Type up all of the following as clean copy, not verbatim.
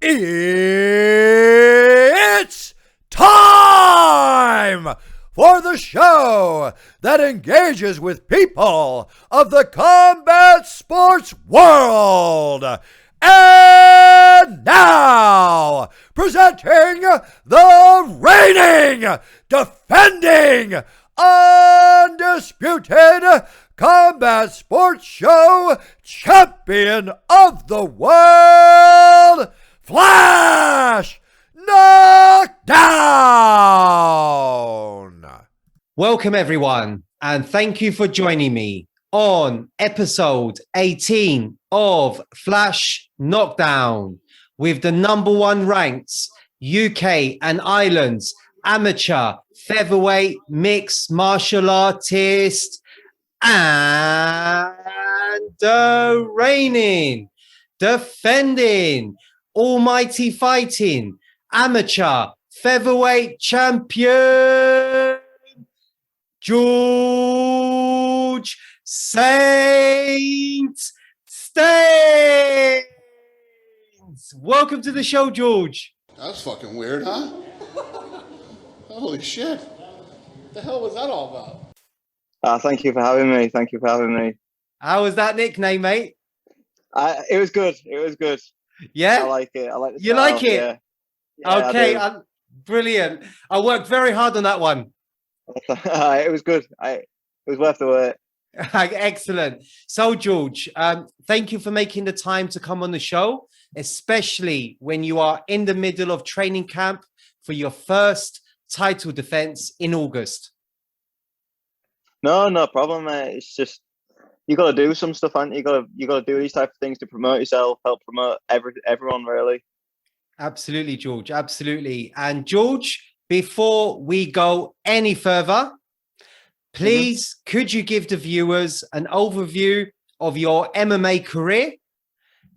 It's time for the show that engages with people of the combat sports world. And now, presenting the reigning, defending, undisputed combat sports show champion of the world, Flash Knockdown! Welcome everyone, and thank you for joining me on episode 18 of Flash Knockdown with the #1 ranked UK and Ireland's amateur featherweight mixed martial artist and the reigning, defending, almighty fighting amateur featherweight champion, George Saint Staines. Welcome to the show, George. That's fucking weird, huh? Holy shit. What the hell was that all about? Thank you for having me. Thank you for having me. How was that nickname, mate? It was good. It was good. Yeah? I like it. I like the You style. like it? Yeah. Yeah, okay, I do. Brilliant. I worked very hard on that one. It was good. It was worth the wait. Excellent. So, George, thank you for making the time to come on the show, especially when you are in the middle of training camp for your first title defense in August. No problem, mate. It's just you got to do some stuff, and you got to do these type of things to promote yourself, help promote everyone, really. Absolutely, George. Absolutely. And George, before we go any further, please, could you give the viewers an overview of your MMA career,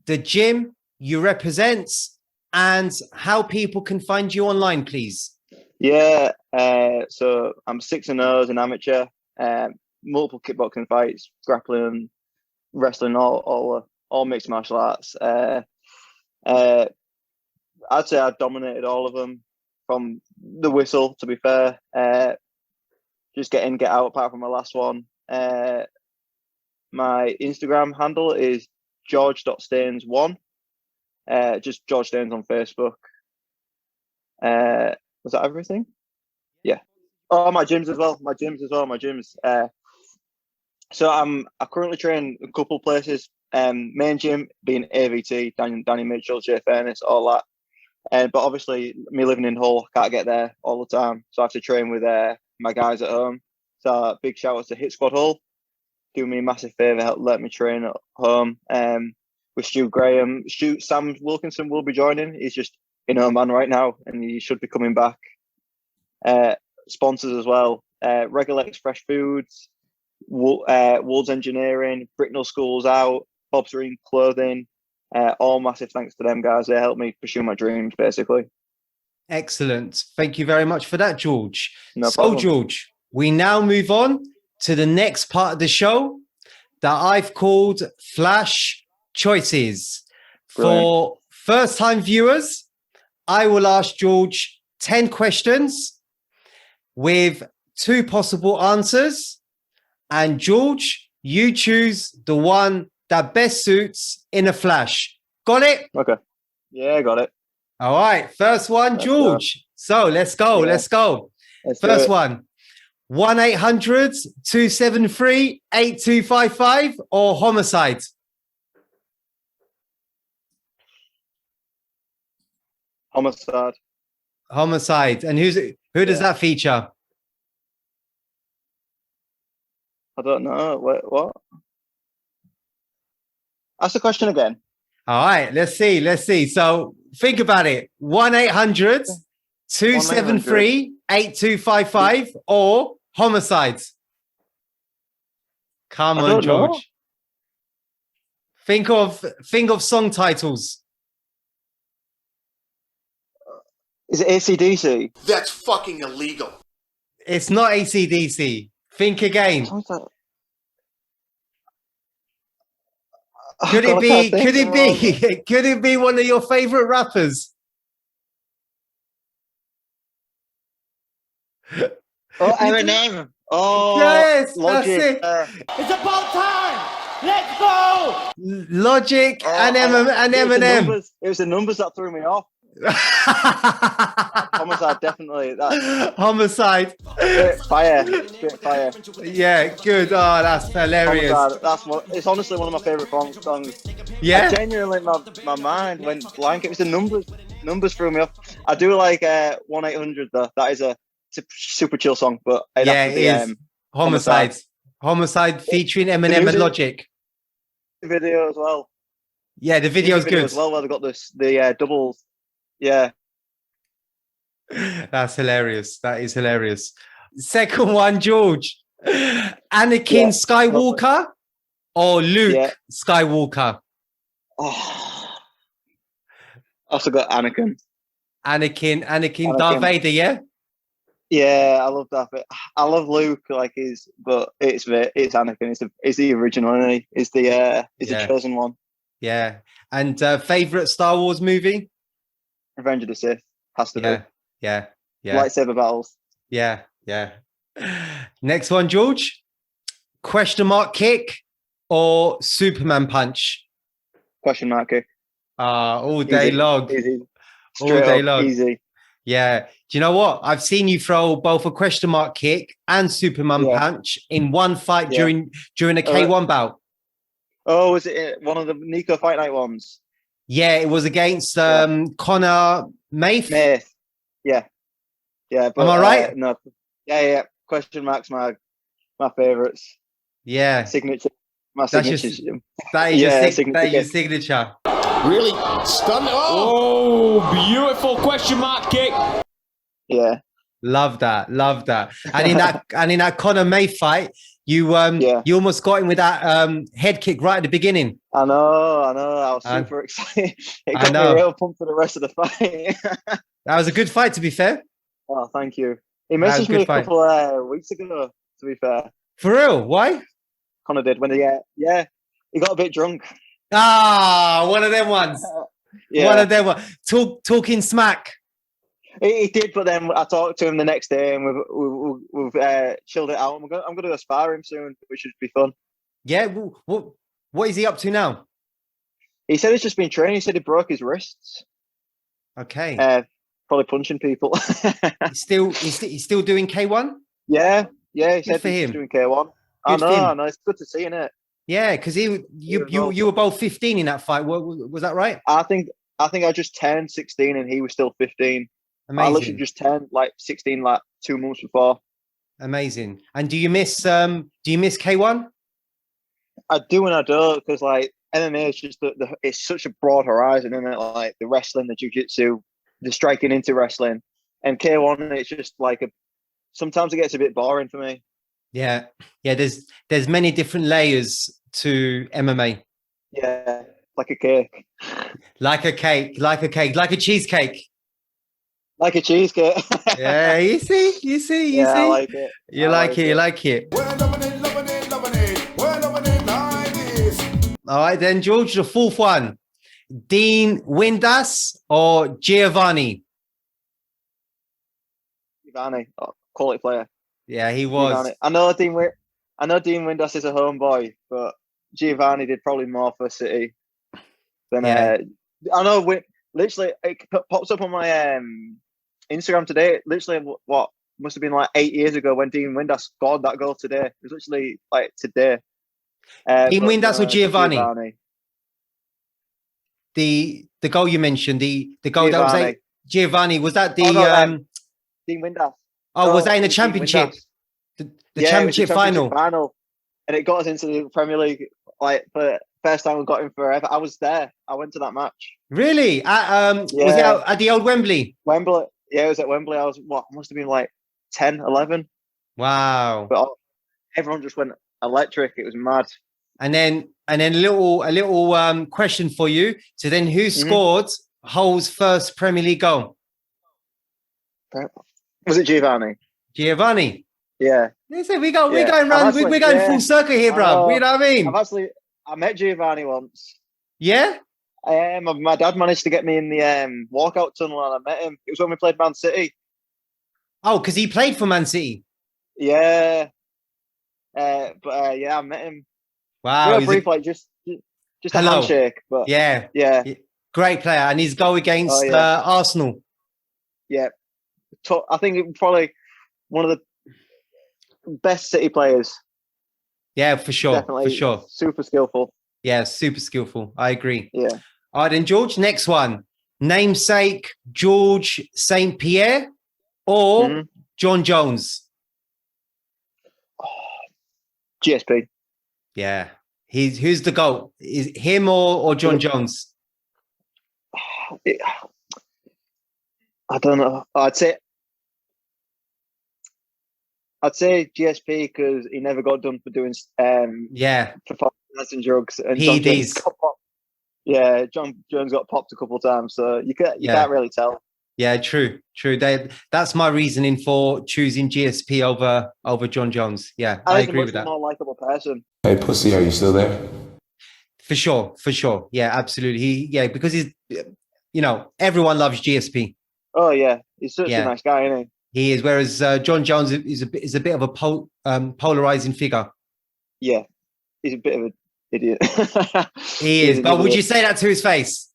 the gym you represent, and how people can find you online, please? Yeah. So I'm 6-0 as an amateur. Multiple kickboxing fights, grappling, wrestling, all mixed martial arts. I'd say I dominated all of them from the whistle, to be fair. Just get in, get out, apart from my last one. My Instagram handle is george.staines1. Just George Staines on Facebook. Was that everything? Yeah. Oh, my gyms as well. My gyms. So I currently train a couple places. Main gym being AVT, Danny Mitchell, Jay Fairness, all that. But obviously, me living in Hull, I can't get there all the time. So I have to train with my guys at home. So big shout out to Hit Squad Hull. Do me a massive favour, let me train at home. With Stu Graham. Sam Wilkinson will be joining. He's just in Oman right now, and he should be coming back. Sponsors as well. Regolex Fresh Foods, Wolves Engineering, Bricknell Schools Out, Bob's Green Clothing. All massive thanks to them guys. They helped me pursue my dreams, basically. Excellent. Thank you very much for that, George. No problem. George, we now move on to the next part of the show that I've called Flash Choices. Brilliant. For first-time viewers, I will ask George 10 questions with 2 possible answers. And George, you choose the one that best suits in a flash. Got it? Okay. Yeah, got it. All right. First one, George. So let's go. Yeah. Let's go. Let's do First it. one. 1-800-273-8255 or homicide? Homicide. Homicide. And who does that feature? I don't know. Wait, what? Ask the question again. All right. Let's see. So think about it. 1-800-273-8255 or homicide? Come on, George. Know. Think of song titles. Is it AC/DC? That's fucking illegal. It's not AC/DC. Think again. Could God, it I be? can't think Could it of be? Could it be one of your favorite rappers? Oh, Eminem. Oh, Yes, that's Logic. it. It's about time. Let's go. Logic and It was the Eminem. numbers. It was the numbers that threw me off. Homicide, definitely. That Homicide. spit fire. Spit fire. Yeah, good. Oh, that's hilarious. Homicide. That's what. It's honestly one of my favorite songs. Yeah. I genuinely, my mind went blank. It was the numbers. Numbers threw me off. I do like 1-800 though. That is a super chill song, but it'd Yeah, have to it be, is. Homicide. Homicide featuring Eminem and music- Logic. video as well. Yeah, the video's Music video good. as well, where they got the doubles. Yeah. That's hilarious. That is hilarious. Second one, George. Anakin Yeah. Skywalker or Luke Yeah. Skywalker? Oh, I also got Anakin. Anakin, Darth Vader, yeah? Yeah, I love that bit. I love Luke, but it's Anakin. It's the original, isn't he? It's the chosen one. Yeah. And favorite Star Wars movie? Revenge of the Sith has to Yeah. be. Yeah. Yeah. Lightsaber battles. Yeah. Yeah. Next one, George. Question mark kick or Superman punch? Question mark kick. All day Easy. long. Easy. All Straight day up, long. easy. Yeah. Do you know what? I've seen you throw both a question mark kick and Superman Yeah. punch in one fight Yeah. during a K1 bout. Oh, was it one of the Nico Fight Night ones? Yeah, it was against Connor Maith. Myth. Yeah. Yeah. But, Am I right? No. Yeah. Question marks my favourites. Yeah. Signature. My That's your- signature. That is Yeah, your signature that is your kick. signature. Really stunned. Oh! Oh, beautiful question mark kick. Yeah. Love that. Love that. And in that Connor May fight, you Yeah. you almost got him with that head kick right at the beginning. I know. I was And- super excited. It I got me know. real pumped for the rest of the fight. That was a good fight, to be fair. Oh, thank you. He was a messaged good me a fight. couple weeks ago, to be fair. For real. Why? Connor did when he got a bit drunk. One of them ones. Yeah. One of them ones. Talking smack. He did, but then I talked to him the next day and we've chilled it out. I'm going to go spar him soon, which should be fun. Yeah. What is he up to now? He said he's just been training. He said he broke his wrists. Okay. Probably punching people. He's still doing K1? Yeah. He Good said for he's him. doing K1. Good for him. I know. It's good to see, innit? Yeah, because you were both 15 in that fight. Was that right? I think I just turned 16 and he was still 15. I literally Amazing. just turned 16 2 months before. Amazing. And do you miss K1? I do and I don't, because MMA is just it's such a broad horizon, isn't it? Like the wrestling, the jiu-jitsu, the striking into wrestling, and K1 it's just sometimes it gets a bit boring for me. Yeah. There's many different layers to MMA. Yeah, like a cake. Like a cake, like a cheesecake. Like a cheesecake. Yeah, you see. Yeah, I like it. You I like it. You it. like it. We're loving it. We're loving it like this. All right, then, George, the fourth one. Dean Windass or Giovanni? Giovanni, quality player. Yeah, he was. Giovanni. I know Dean Windass is a homeboy, but Giovanni did probably more for City than Yeah. I know. Literally, it pops up on my Instagram today. Literally, what must have been 8 years ago when Dean Windass scored that goal today. It was literally today. Dean Windass or Giovanni? Giovanni. The goal you mentioned, the goal that was Giovanni. Giovanni, was that the Oh, no, Dean Windass. was that in the it was Dean championship? Windass. The Yeah, championship it was the final. final, and it got us into the Premier League. For the first time we got him forever. I was there. I went to that match. Really? Was it Yeah. at the old Wembley? Wembley. Yeah, it was at Wembley. I was must have been 10, 11. Wow. But everyone just went electric. It was mad. And then a little question for you. So then who scored Hull's first Premier League goal? Was it Giovanni? Giovanni. Yeah. Listen, we're going Yeah. round, I've we're actually- going yeah. full circle here, bro. I know. You know what I mean? I met Giovanni once. Yeah. My dad managed to get me in the walkout tunnel, and I met him. It was when we played Man City. Oh, because he played for Man City. Yeah. Yeah, I met him. Wow. Real brief, like just a Hello. handshake. But Yeah. yeah, Great player. And his goal against Arsenal. yeah. I think it was probably one of the best City players. Yeah, for sure. Definitely, For sure. super skillful. Yeah, super skillful. I agree. Yeah. All right, then, George, next one. Namesake George St. Pierre or John Jones? GSP. Yeah. Who's the GOAT? Is him or John Jones? I don't know. I'd say GSP because he never got done for doing performance and drugs. And John Jones got popped. Yeah, John Jones got popped a couple of times, so you can't really tell. Yeah, true. That's my reasoning for choosing GSP over John Jones. Yeah, I agree with that. More likable person. Hey, pussy, are you still there? For sure. Yeah, absolutely. Because he's, everyone loves GSP. Oh yeah, he's such a nice guy, isn't he? He is. Whereas John Jones is a bit of a polarizing figure. Yeah, he's a bit of an idiot. He is. But would you say that to his face?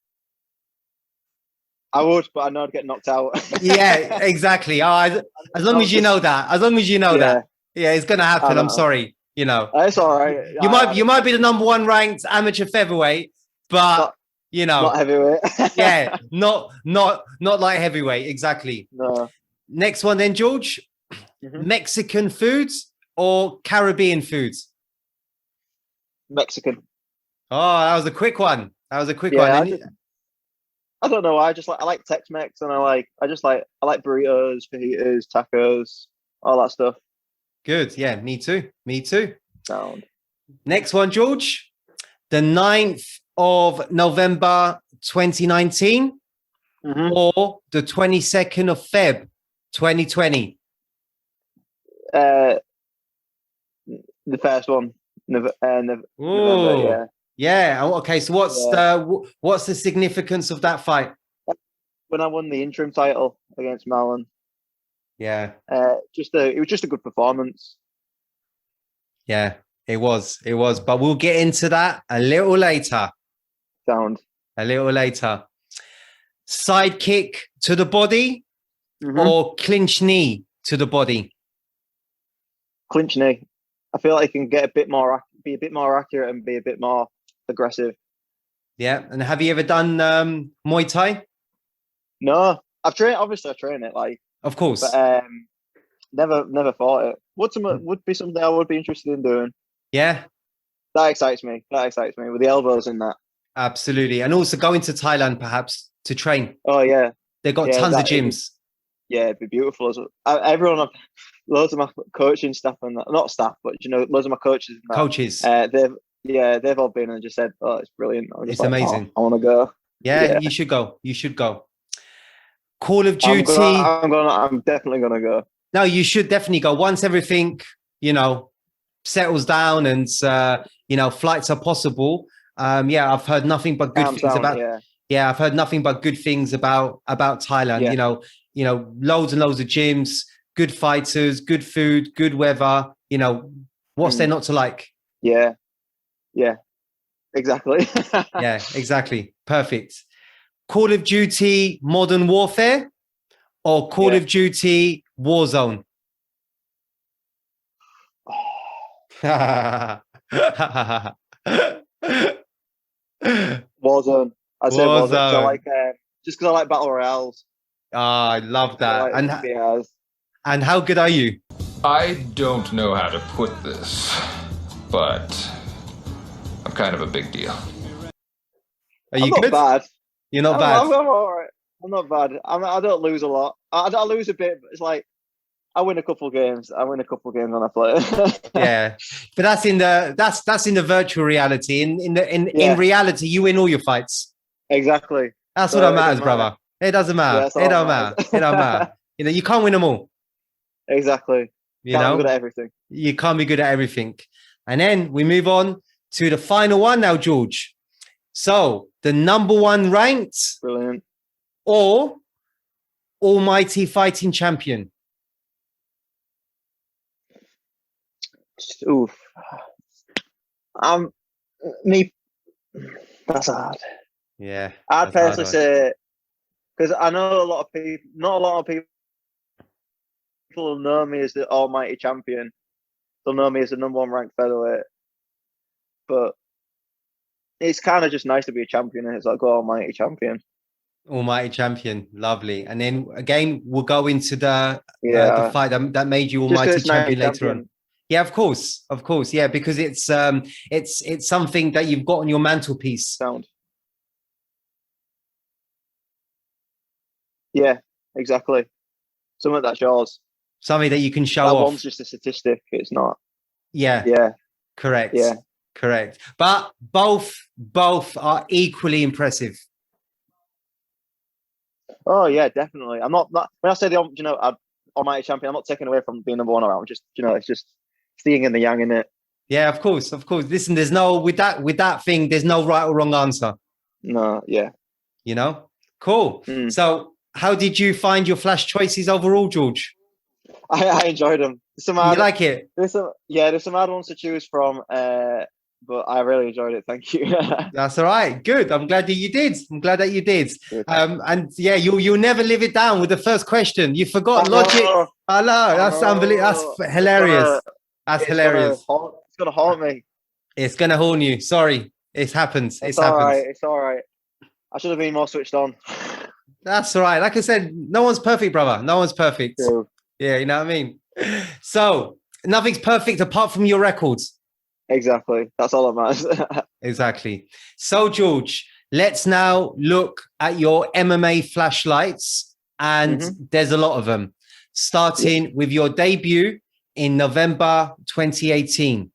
I would, but I know I'd get knocked out. Yeah, exactly. As long as you know that. As long as you know that. Yeah, it's gonna happen. I'm sorry. It's all right. You might be the number 1 ranked amateur featherweight, but not heavyweight. yeah, not light heavyweight. Exactly. No. Next one, then, George. Mexican foods or Caribbean foods? Mexican. Oh, that was a quick one. one. I don't know why. I like Tex-Mex, and I like burritos, fajitas, tacos, all that stuff. Good. Yeah, me too. Sound. Next one, George. The 9th of November 2019 or the 22nd of Feb 2020? The first one. November, yeah. Yeah. Okay. So what's the significance of that fight? When I won the interim title against Marlon. Yeah. It was just a good performance. Yeah, it was. But we'll get into that a little later. Sound. A little later. Side kick to the body or clinch knee to the body? Clinch knee. I feel like you can be a bit more accurate and be a bit more aggressive. Yeah. And have you ever done Muay Thai? No, I've trained it, like, of course, but never fought it. Would be something I would be interested in doing. Yeah, that excites me with the elbows in that. Absolutely. And also going to Thailand perhaps to train. Oh yeah, they've got tons of gyms. It'd be beautiful. Loads of my coaching staff and not staff, but loads of my coaches. They've all been and just said, "Oh, it's brilliant." It's amazing. I want to go. Yeah, you should go. Call of Duty. I'm definitely gonna go. No, you should definitely go once everything settles down and flights are possible. I've heard nothing but good things about. Yeah, I've heard nothing but good things about Thailand. Yeah. Loads and loads of gyms, good fighters, good food, good weather. What's there not to like? Yeah, exactly. Yeah, exactly. Perfect. Call of Duty Modern Warfare or Call of Duty Warzone? Warzone. I'd say Warzone. Just because I like battle royales. I love that. And how good are you? I don't know how to put this, but I'm kind of a big deal. Are you good? Not bad. You're not bad. I'm all right. I'm not bad. I don't lose a lot. I lose a bit, but it's like I win a couple games. when I play. Yeah, but that's in the virtual reality. In reality, you win all your fights. Exactly. That's what matters, brother. It doesn't matter. It don't matter. It don't matter. You can't win them all. Exactly. You can't be good at everything. You can't be good at everything. And then we move on to the final one now, George. So the number one ranked Brilliant. or almighty fighting champion? Oof. Me. That's hard. Yeah. I'd personally say, because I know a lot of people, not a lot of people will know me as the almighty champion. They'll know me as the number one ranked featherweight. But it's kind of just nice to be a champion. And it's like, go almighty champion. Almighty champion. Lovely. And then again, we'll go into the fight that made you Just 'cause almighty it's nice to be champion later champion. on. Yeah, of course. Yeah, because it's something that you've got on your mantelpiece. Sound. Yeah, exactly. Something that's yours. Something that you can show That off. one's just a statistic. It's not. Yeah. Yeah. Correct. Yeah. Correct. But both are equally impressive. Oh yeah, definitely. I'm not when I say almighty champion, I'm not taking away from being number one around. Just it's just the yin and the yang in it. Yeah, of course. Listen, there's no with that thing, there's no right or wrong answer. No, yeah. You know? Cool. So how did you find your flash choices overall, George? I enjoyed them. You like it? There's some hard ones to choose from, but I really enjoyed it. Thank you. That's all right. Good. I'm glad that you did. Good. And yeah, you'll never live it down with the first question. You forgot logic. I know. That's unbelievable. That's hilarious. That's hilarious. It's gonna haunt me. It's gonna haunt you. Sorry. It happens. It's all right. It's all right. I should have been more switched on. That's all right. Like I said, no one's perfect, brother. No one's perfect. True. Yeah, you know what I mean? So nothing's perfect apart from your records. Exactly. That's all that matters. Exactly. So, George, let's now look at your MMA flashlights. And there's a lot of them. Starting with your debut in November 2018.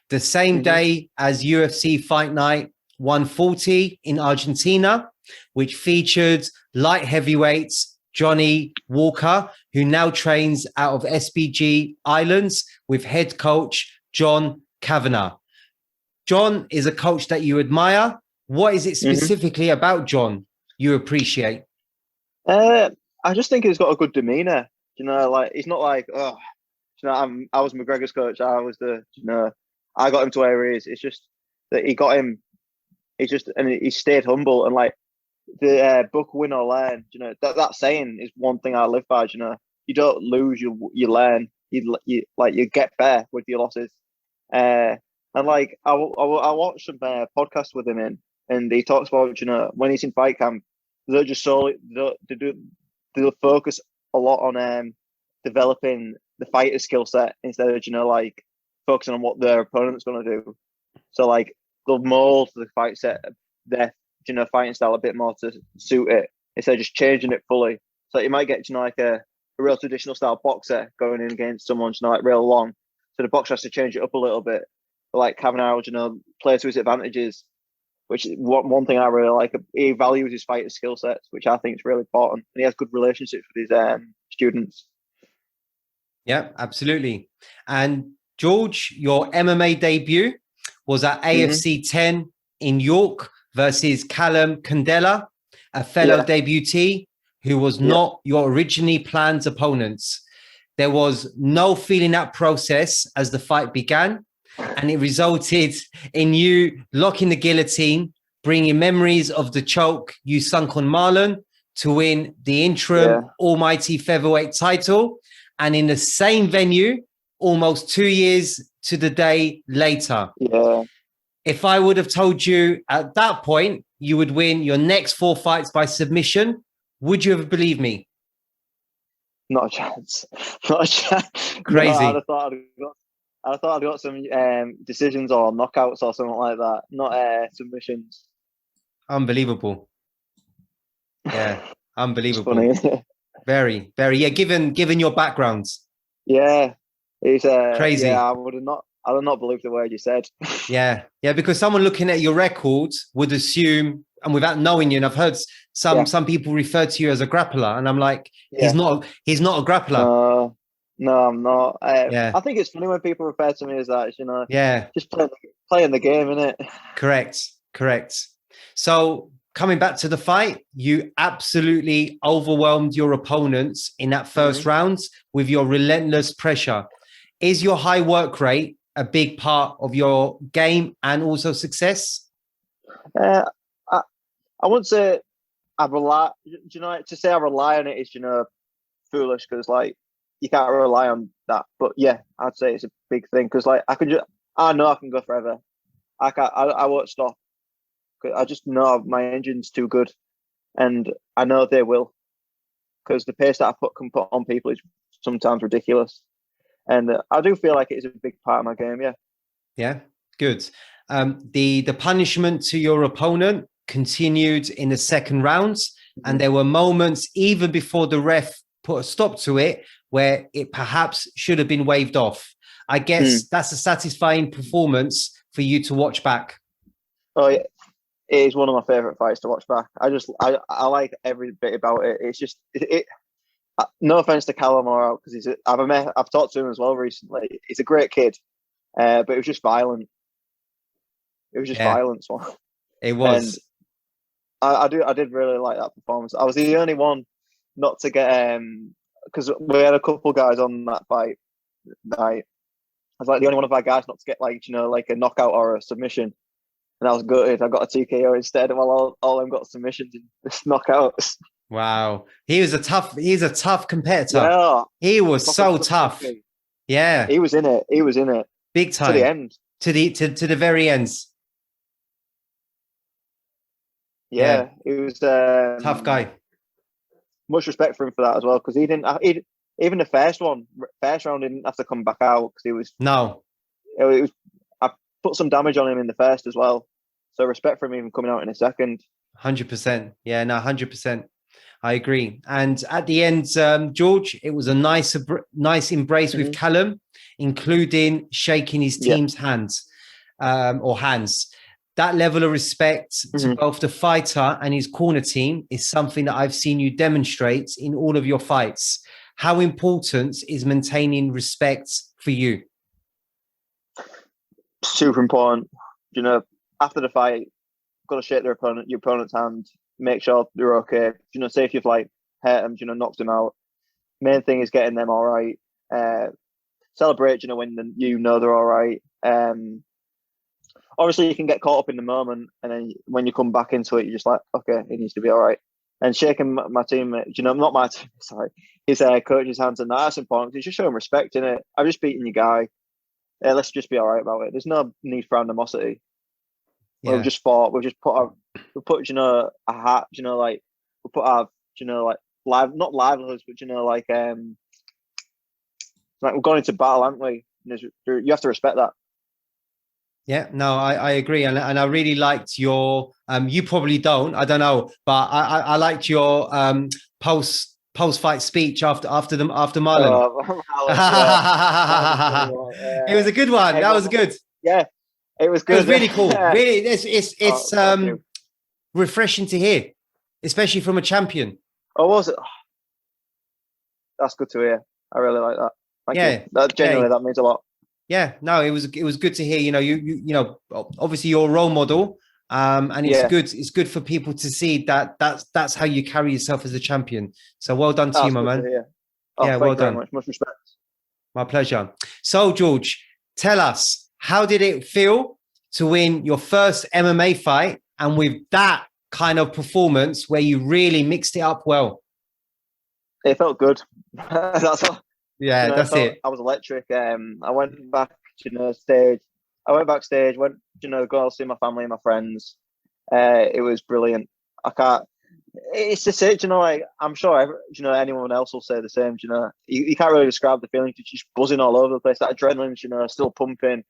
The same day as UFC Fight Night 140 in Argentina, which featured light heavyweights Johnny Walker, who now trains out of SBG Islands with head coach John Kavanagh. John is a coach that you admire. What is it specifically about John you appreciate? I just think he's got a good demeanor. Like he's not like, oh, I was McGregor's coach. I was I got him to where he is. It's just that he got him. He stayed humble and like the book win or learn. That saying is one thing I live by. You don't lose, you learn. You get better with your losses. And like I watched some podcasts with him and he talks about when he's in fight camp, they're just they'll focus a lot on developing the fighter skill set instead of like focusing on what their opponent's going to do. So like they'll mold the fight set their fighting style a bit more to suit it instead of just changing it fully. So you might get like a real traditional style boxer going in against someone like real long. So the boxer has to change it up a little bit. But like Kavanagh, play to his advantages, which is one thing I really like. He values his fighter skill sets, which I think is really important. And he has good relationships with his students. Yeah, absolutely. And George, your MMA debut was at AFC 10 in York versus Callum Candela, a fellow debutee who was not your originally planned opponents. There was no feeling that process as the fight began, and it resulted in you locking the guillotine, bringing memories of the choke you sunk on Marlon to win the interim almighty featherweight title. And in the same venue, almost 2 years to the day later. Yeah. If I would have told you at that point you would win your next 4 fights by submission, would you have believed me? Not a chance. Not a chance. Crazy. No, I thought I'd got some decisions or knockouts or something like that. Not submissions. Unbelievable. Yeah, unbelievable. It's funny. Very, very. Yeah, given your backgrounds. Yeah, it's crazy. Yeah, I would have not believed the word you said. Yeah, because someone looking at your records would assume, and without knowing you, and I've heard some people refer to you as a grappler, and I'm like, he's not a grappler. No, I'm not. Yeah. I think it's funny when people refer to me as that. Yeah. Just playing the game, innit? Correct. So coming back to the fight, you absolutely overwhelmed your opponents in that first round with your relentless pressure. Is your high work rate a big part of your game and also success? I wouldn't say I rely. To say I rely on it is foolish, because like you can't rely on that. But yeah, I'd say it's a big thing, because like I know I can go forever. I won't stop. I just know my engine's too good, and I know they will, because the pace that I can put on people is sometimes ridiculous, and I do feel like it is a big part of my game. Yeah, good. The punishment to your opponent continued in the second round, and there were moments even before the ref put a stop to it where it perhaps should have been waved off. I guess that's a satisfying performance for you to watch back. Oh yeah, it is one of my favorite fights to watch back. I like every bit about it. It's just no offense to Callum or because I've talked to him as well recently. He's a great kid, but it was just violent. It was just violence. It was. And I did really like that performance. I was the only one not to get because we had a couple guys on that fight night. I was like the only one of our guys not to get like a knockout or a submission, and I was gutted. I got a TKO instead, while all them got submissions and knockouts. Wow, he's a tough competitor. Yeah, he was so tough. Yeah, he was in it. He was in it big time to the end. To the very ends. Yeah, he was tough guy. Much respect for him for that as well, because he didn't. Even the first round, didn't have to come back out because he was. No, it was. I put some damage on him in the first as well, so respect for him even coming out in a second. 100%. Yeah, no, 100%. I agree. And at the end, George, it was a nice embrace with Callum, including shaking his team's hands or hands. That level of respect to both the fighter and his corner team is something that I've seen you demonstrate in all of your fights. How important is maintaining respect for you? Super important. After the fight, you've got to shake your opponent's hand, make sure they're okay. Say if you've like hurt them, knocked them out. Main thing is getting them all right. Celebrate, when they're all right. Obviously, you can get caught up in the moment, and then when you come back into it, you're just like, okay, it needs to be all right. And shaking my teammate, not my team, sorry, his coach's hands, and that's important because you're showing respect in it. I've just beaten your guy. Let's just be all right about it. There's no need for animosity. Yeah. We've just fought. We've just put a hat. We put our not livelihoods, but like we're going into battle, aren't we? You have to respect that. Yeah, no, I agree. And I really liked your, you probably don't, I don't know, but I liked your post-fight speech after Marlon. It was a good one. That was good. Yeah, it was good. It was really cool. Really, it's refreshing to hear, especially from a champion. Oh, was it? That's good to hear. I really like that. Thank you. That genuinely, that means a lot. Yeah, no, it was good to hear. You obviously you're a role model, and it's good for people to see that's how you carry yourself as a champion. So well done to you, my man. Yeah, well done. Much respect. My pleasure. So George, tell us, how did it feel to win your first MMA fight, and with that kind of performance where you really mixed it up well? It felt good. That's all. Yeah, that's it. I was electric. I went back, stage. I went backstage, go see my family and my friends. It was brilliant. It's just it, I'm sure, anyone else will say the same, you can't really describe the feeling. You're just buzzing all over the place. That adrenaline's, still pumping.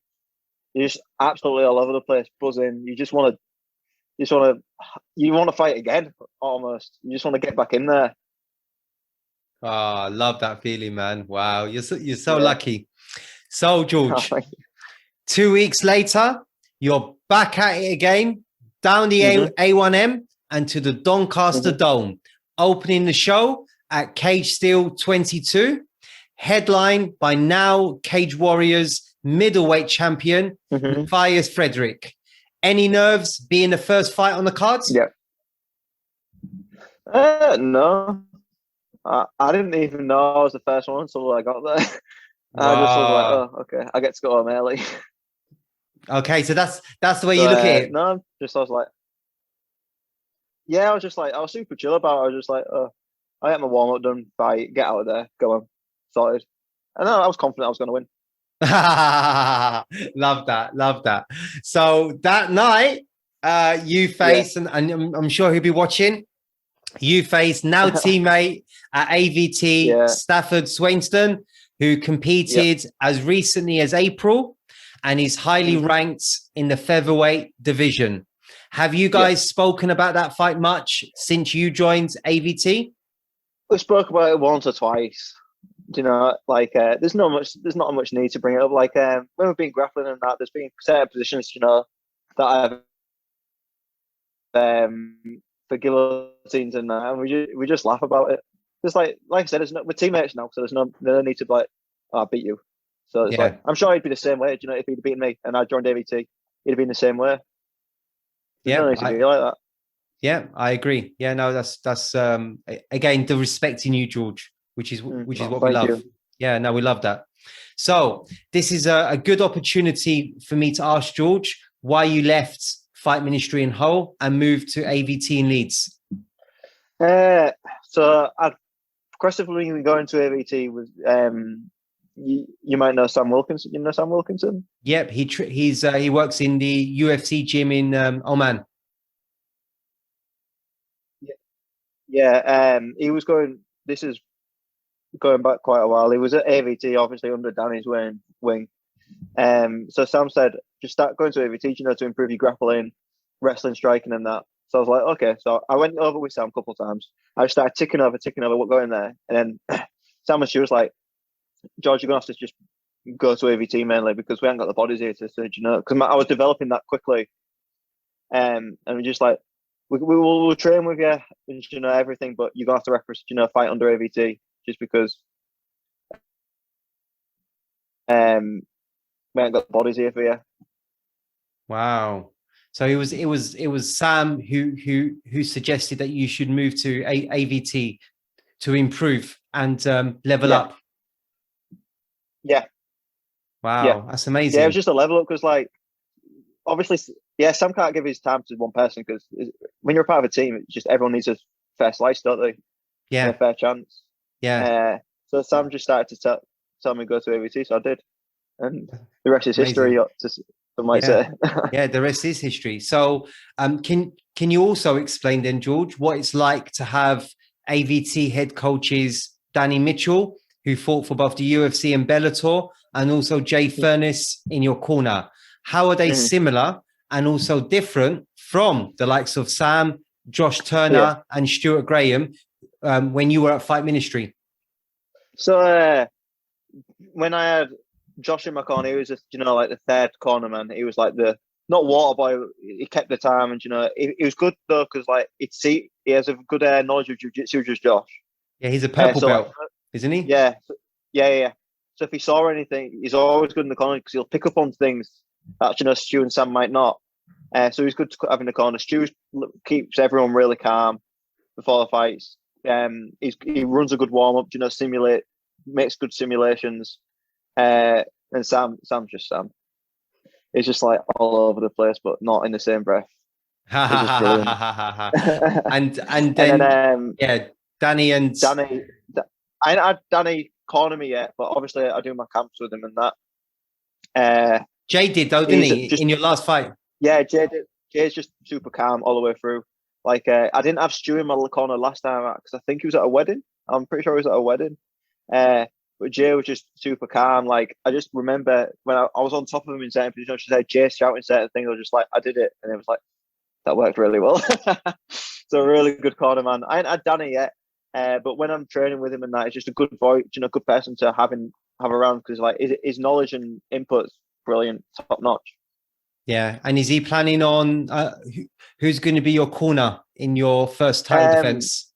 You're just absolutely all over the place, buzzing. You want to fight again, almost. You just want to get back in there. Oh, I love that feeling, man. Wow, you're so lucky. So, George, 2 weeks later, you're back at it again, down the A1M and to the Doncaster Dome, opening the show at Cage Steel 22. headlined by now Cage Warriors middleweight champion, Matthias Frederick. Any nerves being the first fight on the cards? Yeah. No. I didn't even know I was the first one until I got there. I just was like, oh, okay, I get to go home early. Okay, so that's the way you look at it. No, I was like, yeah, I was super chill about it. I was just like, oh, I get my warm up done, fight, get out of there, go on, sorted. And I was confident I was going to win. Love that. So that night, you face, and I'm sure he'll be watching. You face now teammate at AVT, Stafford Swainston, who competed as recently as April and is highly ranked in the featherweight division. Have you guys spoken about that fight much since you joined AVT? We spoke about it once or twice. You know, like there's not much need to bring it up. Like when we've been grappling and that, there's been certain positions, you know, that I've for guillotines and that, and we just laugh about it. Just like I said, we're teammates now, so there's no need to be like, oh, I beat you. So it's like, I'm sure he'd be the same way. You know, if he'd beaten me and I joined AVT, he'd have been the same way. There's no need to be like that. Yeah, I agree. Yeah, no, that's again the respect in you, George, which is what we love. You. Yeah, no, we love that. So this is a good opportunity for me to ask George why you left Fight Ministry in Hull and moved to AVT in Leeds. So I'd progressively been going to AVT with you might know Sam Wilkinson. You know Sam Wilkinson? Yep, he works in the UFC gym in Oman. Yeah, he was going. This is going back quite a while. He was at AVT, obviously under Danny's wing. So Sam said, just start going to AVT, you know, to improve your grappling, wrestling, striking, and that. So I was like, okay. So I went over with Sam a couple of times. I just started ticking over what going there, and then Sam and she was like, George, you're gonna have to just go to AVT mainly because we haven't got the bodies here to, you know, because I was developing that quickly, and we're just like, we'll train with you, and you know everything, but you're gonna have to represent, you know, fight under AVT just because we haven't got the bodies here for you. Wow. So it was Sam who suggested that you should move to AVT to improve and level up. Yeah. Wow, that's amazing. Yeah, it was just a level up because, like, obviously, Sam can't give his time to one person because when you're a part of a team, it's just everyone needs a fair slice, don't they? Yeah, and a fair chance. Yeah. So Sam just started to tell me to go to AVT, so I did, and the rest is history. Some might say. Yeah, the rest is history. So, can you also explain then, George, what it's like to have AVT head coaches Danny Mitchell, who fought for both the UFC and Bellator, and also Jay Furness in your corner? How are they similar and also different from the likes of Sam, Josh Turner, and Stuart Graham when you were at Fight Ministry? So when I had Josh in my corner, he was just, you know, like the third corner man. He was like the not water boy. He kept the time, and you know, he was good though because like he has a good knowledge of jiu-jitsu, just Josh. Yeah, he's a purple belt, isn't he? Yeah. So if he saw anything, he's always good in the corner because he'll pick up on things that, you know, Stu and Sam might not. So he's good to have in the corner. Stu keeps everyone really calm before the fights. He runs a good warm up. You know, makes good simulations. And Sam's just Sam. He's just like all over the place, but not in the same breath. and then Danny. I ain't had Danny corner me yet, but obviously I do my camps with him and that. Jay did though, didn't he? In your last fight? Yeah, Jay did. Jay's just super calm all the way through. Like I didn't have Stu in my corner last time because I think he was at a wedding. I'm pretty sure he was at a wedding. But Jay was just super calm. Like I just remember when I was on top of him in certain positions, she said Jay shouting certain things. I was just like, I did it, and it was like that worked really well. So a really good corner man. I ain't had Danny yet, but when I'm training with him and that, it's just a good voice, you know, good person to have around because like his knowledge and input's brilliant, top notch. Yeah, and is he planning on who's going to be your corner in your first title defense?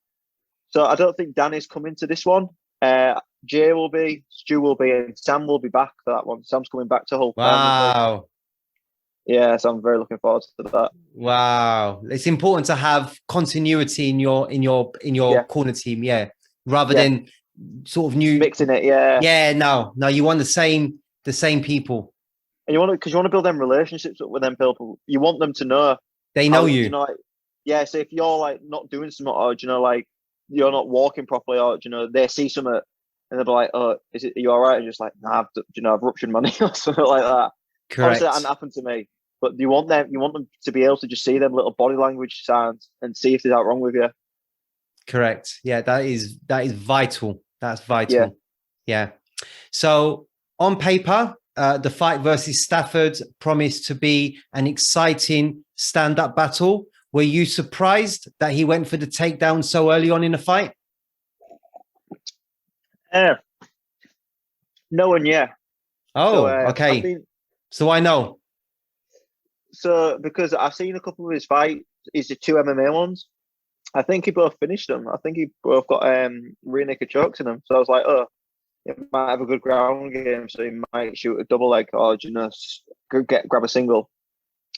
So I don't think Danny's coming to this one. Jay will be, Stu will be, and Sam will be back for that one. Sam's coming back to Hull. Wow. Yeah, so I'm very looking forward to that. Wow. It's important to have continuity in your corner team, rather than sort of new mixing it. Yeah. No, you want the same people. And you want to build them relationships with them people. You want them to know they know you. You know, like, so if you're like not doing something, or like you're not walking properly, or they see something and they'll be like, "Oh, are you all right?" And just like, "Nah, I've ruptured my knee," or something like that. Correct. Obviously, that hasn't happened to me, but you want them to be able to just see them little body language signs and see if there's out wrong with you. Correct. Yeah, that is vital. That's vital. Yeah. So on paper, the fight versus Stafford promised to be an exciting stand-up battle. Were you surprised that he went for the takedown so early on in the fight? No and yeah. Oh, so, okay. So I know. So because I've seen a couple of his fights, the 2 MMA ones. I think he both finished them. I think he both got rear naked chokes in them. So I was like, oh, he might have a good ground game, so he might shoot a double leg or grab a single.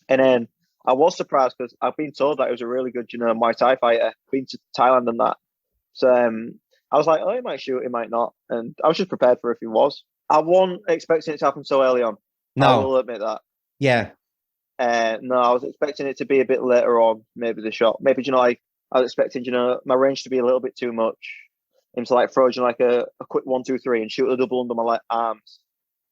And then I was surprised because I've been told that he was a really good Muay Thai fighter. Been to Thailand and that. So I was like, oh, he might shoot, he might not. And I was just prepared for if he was. I wasn't expecting it to happen so early on. No. I will admit that. Yeah. No, I was expecting it to be a bit later on, maybe the shot. Maybe, I was expecting, my range to be a little bit too much. Him to like throw, like a quick 1, 2, 3 and shoot a double under my arms.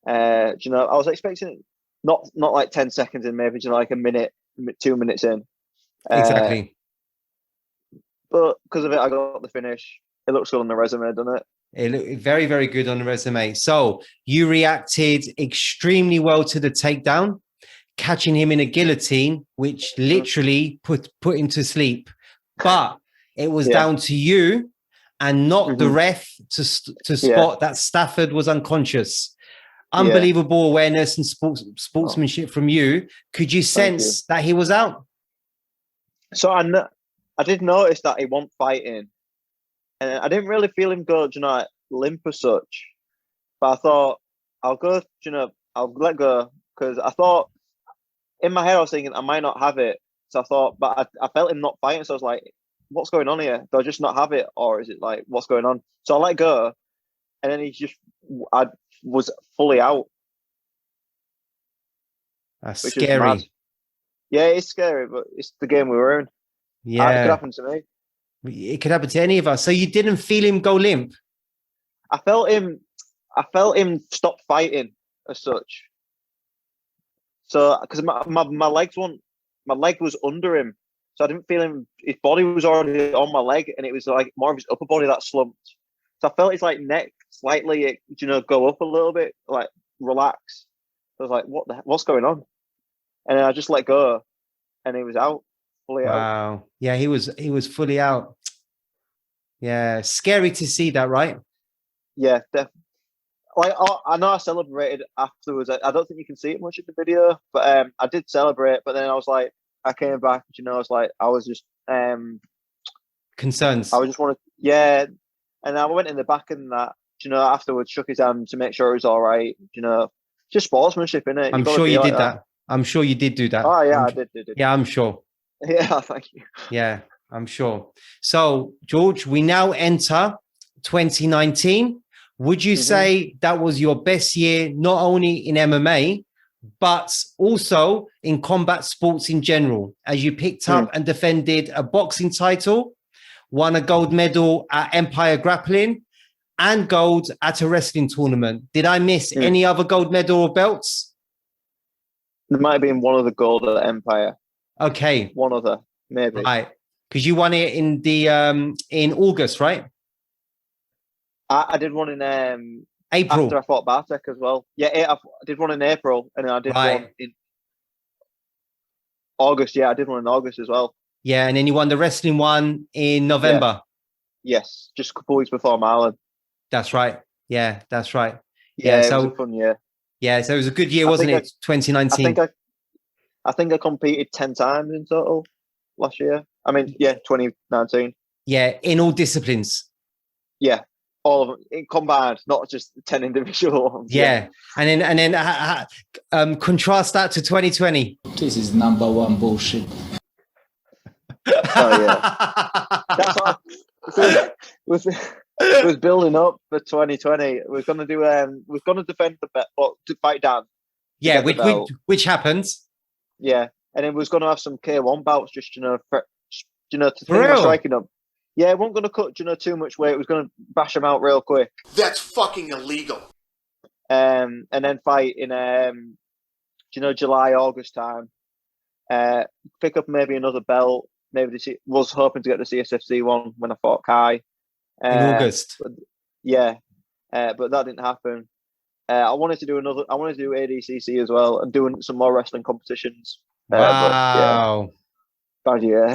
I was expecting it not like 10 seconds in, maybe, like a minute, 2 minutes in. Exactly. But because of it, I got the finish. It looks good on the resume, doesn't it? It looked very, very good on the resume. So you reacted extremely well to the takedown, catching him in a guillotine, which literally put him to sleep. But it was down to you and not the ref to spot that Stafford was unconscious. Unbelievable awareness and sportsmanship from you. Could you sense that he was out? So I did notice that he wasn't fighting. And I didn't really feel him go, limp as such. But I thought, I'll go, I'll let go. Because I thought, in my head, I was thinking, I might not have it. So I thought, but I felt him not fighting. So I was like, what's going on here? Do I just not have it? Or is it like, what's going on? So I let go. And then I was fully out. That's scary. Yeah, it's scary, but it's the game we were in. Yeah. It could happen to me. It could happen to any of us. So you didn't feel him go limp? I felt him stop fighting as such. So, because my legs my leg was under him. So I didn't feel him, his body was already on my leg and it was like more of his upper body that slumped. So I felt his like neck slightly, go up a little bit, like relax. I was like, what's going on? And then I just let go and he was out. Wow. Yeah, he was fully out. Yeah, scary to see that, right? Yeah, definitely. Like I know I celebrated afterwards. I don't think you can see it much in the video, but I did celebrate. But then I was like, I came back. I was like, I was just concerns. I just wanted, and I went in the back and that. Afterwards, shook his hand to make sure he was all right. Just sportsmanship, innit? I'm sure you did that. I'm sure you did do that. Oh yeah, I did. Yeah, I'm sure. Yeah, thank you. Yeah, I'm sure. So, George, we now enter 2019. Would you say that was your best year, not only in MMA, but also in combat sports in general, as you picked up and defended a boxing title, won a gold medal at Empire Grappling, and gold at a wrestling tournament? Did I miss any other gold medal or belts? There might have been one other gold at Empire. Okay. One other, maybe. Right. Because you won it in the in August, right? I did one in April. After I fought Bartek as well. Yeah, I did one in April and then I did one in August. Yeah, I did one in August as well. Yeah, and then you won the wrestling one in November. Yes, just a couple of weeks before Marlon. That's right. Yeah, that's right. Yeah, so it was a fun year. Yeah, so it was a good year, wasn't it? 2019. I think I competed 10 times in total last year. 2019. Yeah, in all disciplines. Yeah, all of them in combined, not just 10 individual ones. Yeah. And then contrast that to 2020. This is #1 bullshit. So yeah, that's what it was building up for 2020. We're gonna do we're gonna defend the belt, well, to fight Dan. Yeah, which happens. Yeah, and then we was gonna have some K1 bouts, just to For think real? striking them. Yeah, we weren't gonna cut too much weight. It was gonna bash them out real quick. That's fucking illegal. And then fight in July, August time. Pick up maybe another belt. Maybe was hoping to get the CSFC one when I fought Kai In August. But that didn't happen. I wanted to do ADCC as well and doing some more wrestling competitions. Wow. Bad year.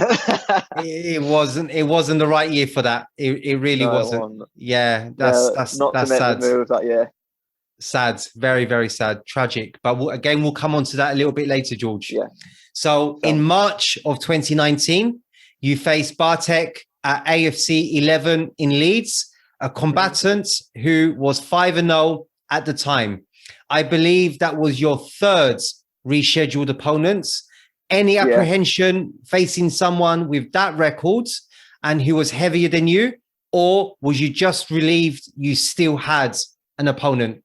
It wasn't the right year for that. It really wasn't. Yeah, that's not that's to make sad. the move that year. Sad, very, very sad, tragic. But we'll come on to that a little bit later, George. Yeah. So in March of 2019, you faced Bartek at AFC 11 in Leeds, a combatant who was 5-0 at the time. I believe that was your third rescheduled opponent. Any apprehension facing someone with that record and who was heavier than you? Or was you just relieved you still had an opponent?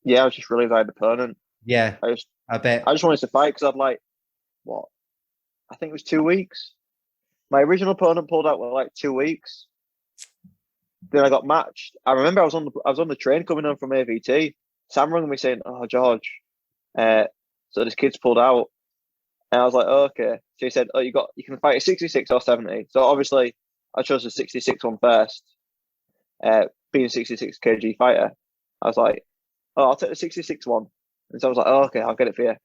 Yeah, I was just relieved I had an opponent. Yeah, I bet. I just wanted to fight because I'd I think it was 2 weeks. My original opponent pulled out with 2 weeks. Then I got matched. I remember I was on the train coming home from AVT. Sam rang me saying, "Oh, George, so this kid's pulled out," and I was like, oh, "Okay." So he said, "Oh, you can fight a 66 or 70." So obviously, I chose the 66 one first. Being a 66 kg fighter, I was like, "Oh, I'll take the 66 one." And so I was like, "Oh, okay, I'll get it for you."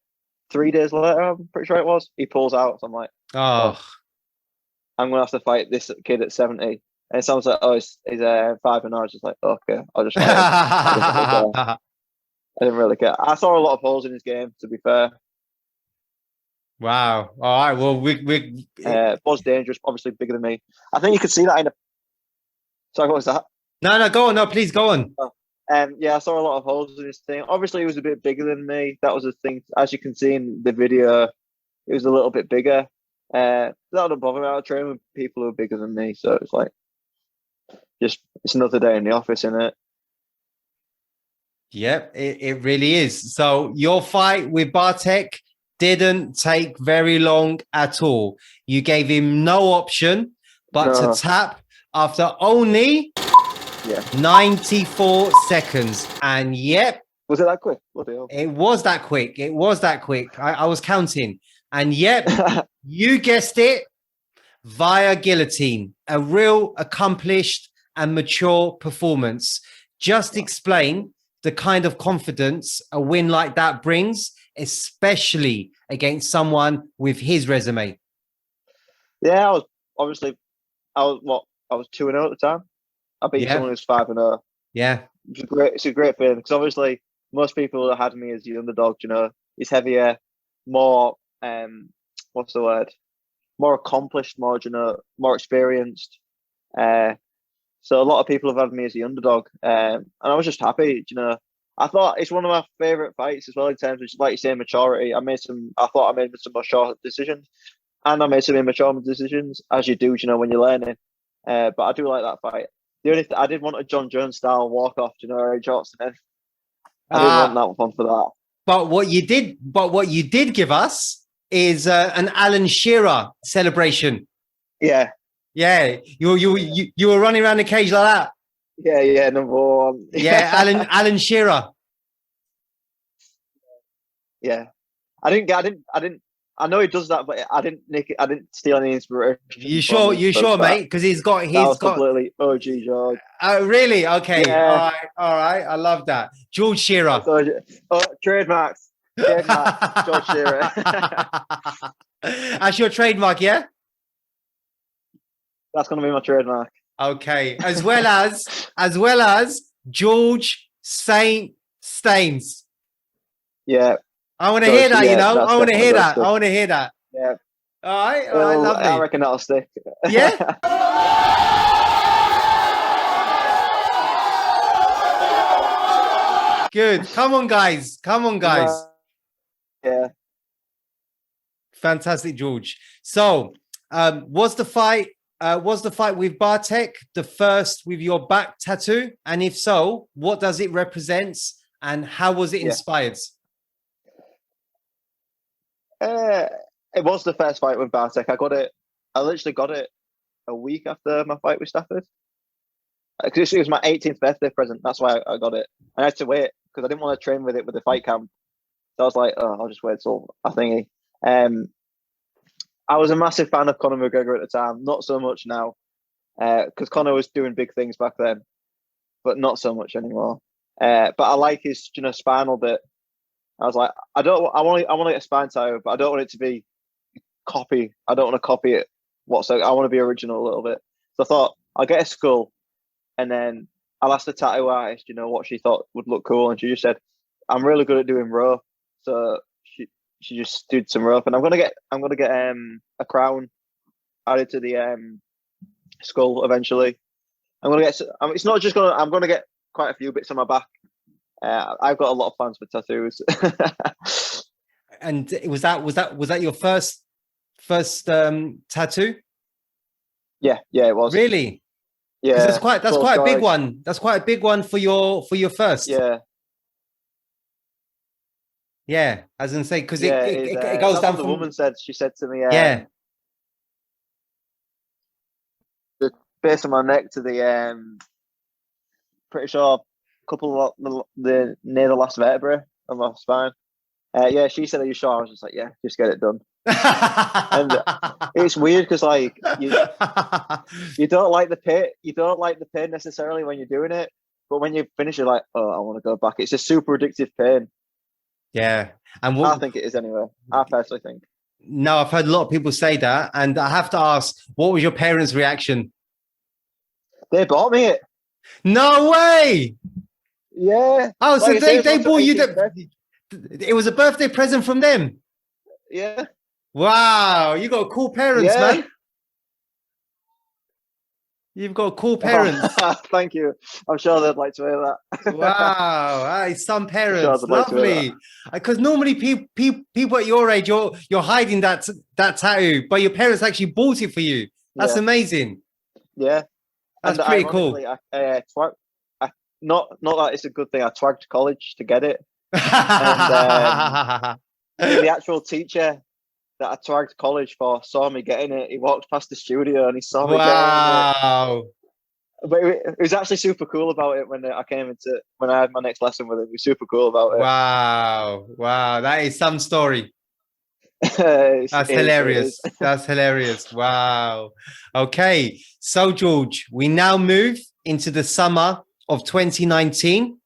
3 days later, I'm pretty sure it was, he pulls out. So I'm like, Oh, I'm gonna have to fight this kid at 70. And it sounds like, oh, he's 5-0. I was just like, okay, I'll just fight him. I didn't really care. I saw a lot of holes in his game, to be fair. wow. All right. Well, Buzz dangerous, obviously bigger than me. I think you could see that in a. Sorry, what was that? No, go on. No, please go on. Yeah, I saw a lot of holes in his thing. Obviously, he was a bit bigger than me. That was the thing. As you can see in the video, it was a little bit bigger. That wouldn't bother me. I train with people who are bigger than me, so it's like, it's another day in the office, isn't it? Yep, it really is. So your fight with Bartek didn't take very long at all. You gave him no option but to tap after only 94 seconds. And yep. Was it that quick? Bloody hell. It was that quick. It was that quick. I was counting. And yep, you guessed it, via guillotine. A real accomplished and mature performance. Just explain the kind of confidence a win like that brings, especially against someone with his resume. Yeah, I was 2-0 at the time. I beat someone who's 5-0. Yeah. It's a great feeling because obviously most people had me as the underdog, he's heavier, more what's the word? More accomplished, more experienced. So a lot of people have had me as the underdog. And I was just happy, I thought it's one of my favourite fights as well in terms of, like you say, maturity. I thought I made some mature decisions. And I made some immature decisions, as you do, when you're learning. But I do like that fight. The only I did want a John Jones style walk off, Ray Johnson. I didn't want that one for that. But what you did give us is an Alan Shearer celebration. Yeah. Yeah. You were running around the cage like that. Yeah, number one. Yeah, Alan Shearer. Yeah. I know he does that, but I didn't steal any inspiration. You sure, mate? Because he's got completely OG George. Oh, really? Okay. Yeah. All right. I love that. George Shearer. Trademarks. George Shearer. That's your trademark, yeah? That's gonna be my trademark. Okay. As well as George Saint Staines. Yeah. I want to hear that, I want to hear that. Stick. I want to hear that. Yeah. All right, lovely. I reckon that'll stick. Yeah? Good. Come on, guys. Come on, guys. Yeah. Fantastic, George. So, was the fight with Bartek the first with your back tattoo? And if so, what does it represent? And how was it inspired? It was the first fight with Bartek. I literally got it a week after my fight with Stafford. It was my 18th birthday present. That's why I got it. I had to wait because I didn't want to train with it with the fight camp. So I was like, oh, I'll just wait till I thingy. I was a massive fan of Conor McGregor at the time. Not so much now, because Conor was doing big things back then, but not so much anymore. But I like his, spinal bit. I was like, I want to get a spine tattoo, but I don't want it to be copy. I don't want to copy it. I want to be original a little bit. So I thought I'll get a skull, and then I'll ask the tattoo artist, what she thought would look cool, and she just said, I'm really good at doing rope, so she just did some rope, and I'm gonna get a crown added to the skull eventually. I'm gonna get quite a few bits on my back. I've got a lot of fans for tattoos. And was that your first tattoo? Yeah, it was. Really? Yeah, that's quite a big one. That's quite a big one for your first. Yeah. Yeah, as in say, because it goes down. The woman said. She said to me, yeah, the base of my neck to the pretty sure a couple of near the last vertebrae of my spine. Yeah, she said, "Are you sure?" I was just like, "Yeah, just get it done." And it's weird because like you don't like the pain. You don't like the pain necessarily when you're doing it, but when you finish, you're like, "Oh, I want to go back." It's a super addictive pain. Yeah, and I think it is anyway. I personally think. No, I've heard a lot of people say that, and I have to ask, what was your parents' reaction? They bought me it. No way. Yeah. Oh, so they bought you it was a birthday present from them. Yeah. Wow, you got cool parents, man. You've got cool parents. Thank you. I'm sure they'd like to hear that. Wow, some parents, lovely. Because normally people at your age, you're hiding that tattoo, but your parents actually bought it for you. That's amazing. Yeah, that's pretty cool. Not that it's a good thing. I twagged college to get it, and the actual teacher that I twagged college for saw me getting it. He walked past the studio and he saw me getting it. But it was actually super cool about it when I had my next lesson with him. He was super cool about it. Wow, that is some story. That's hilarious. That's hilarious. Wow. Okay, so George, we now move into the summer of 2019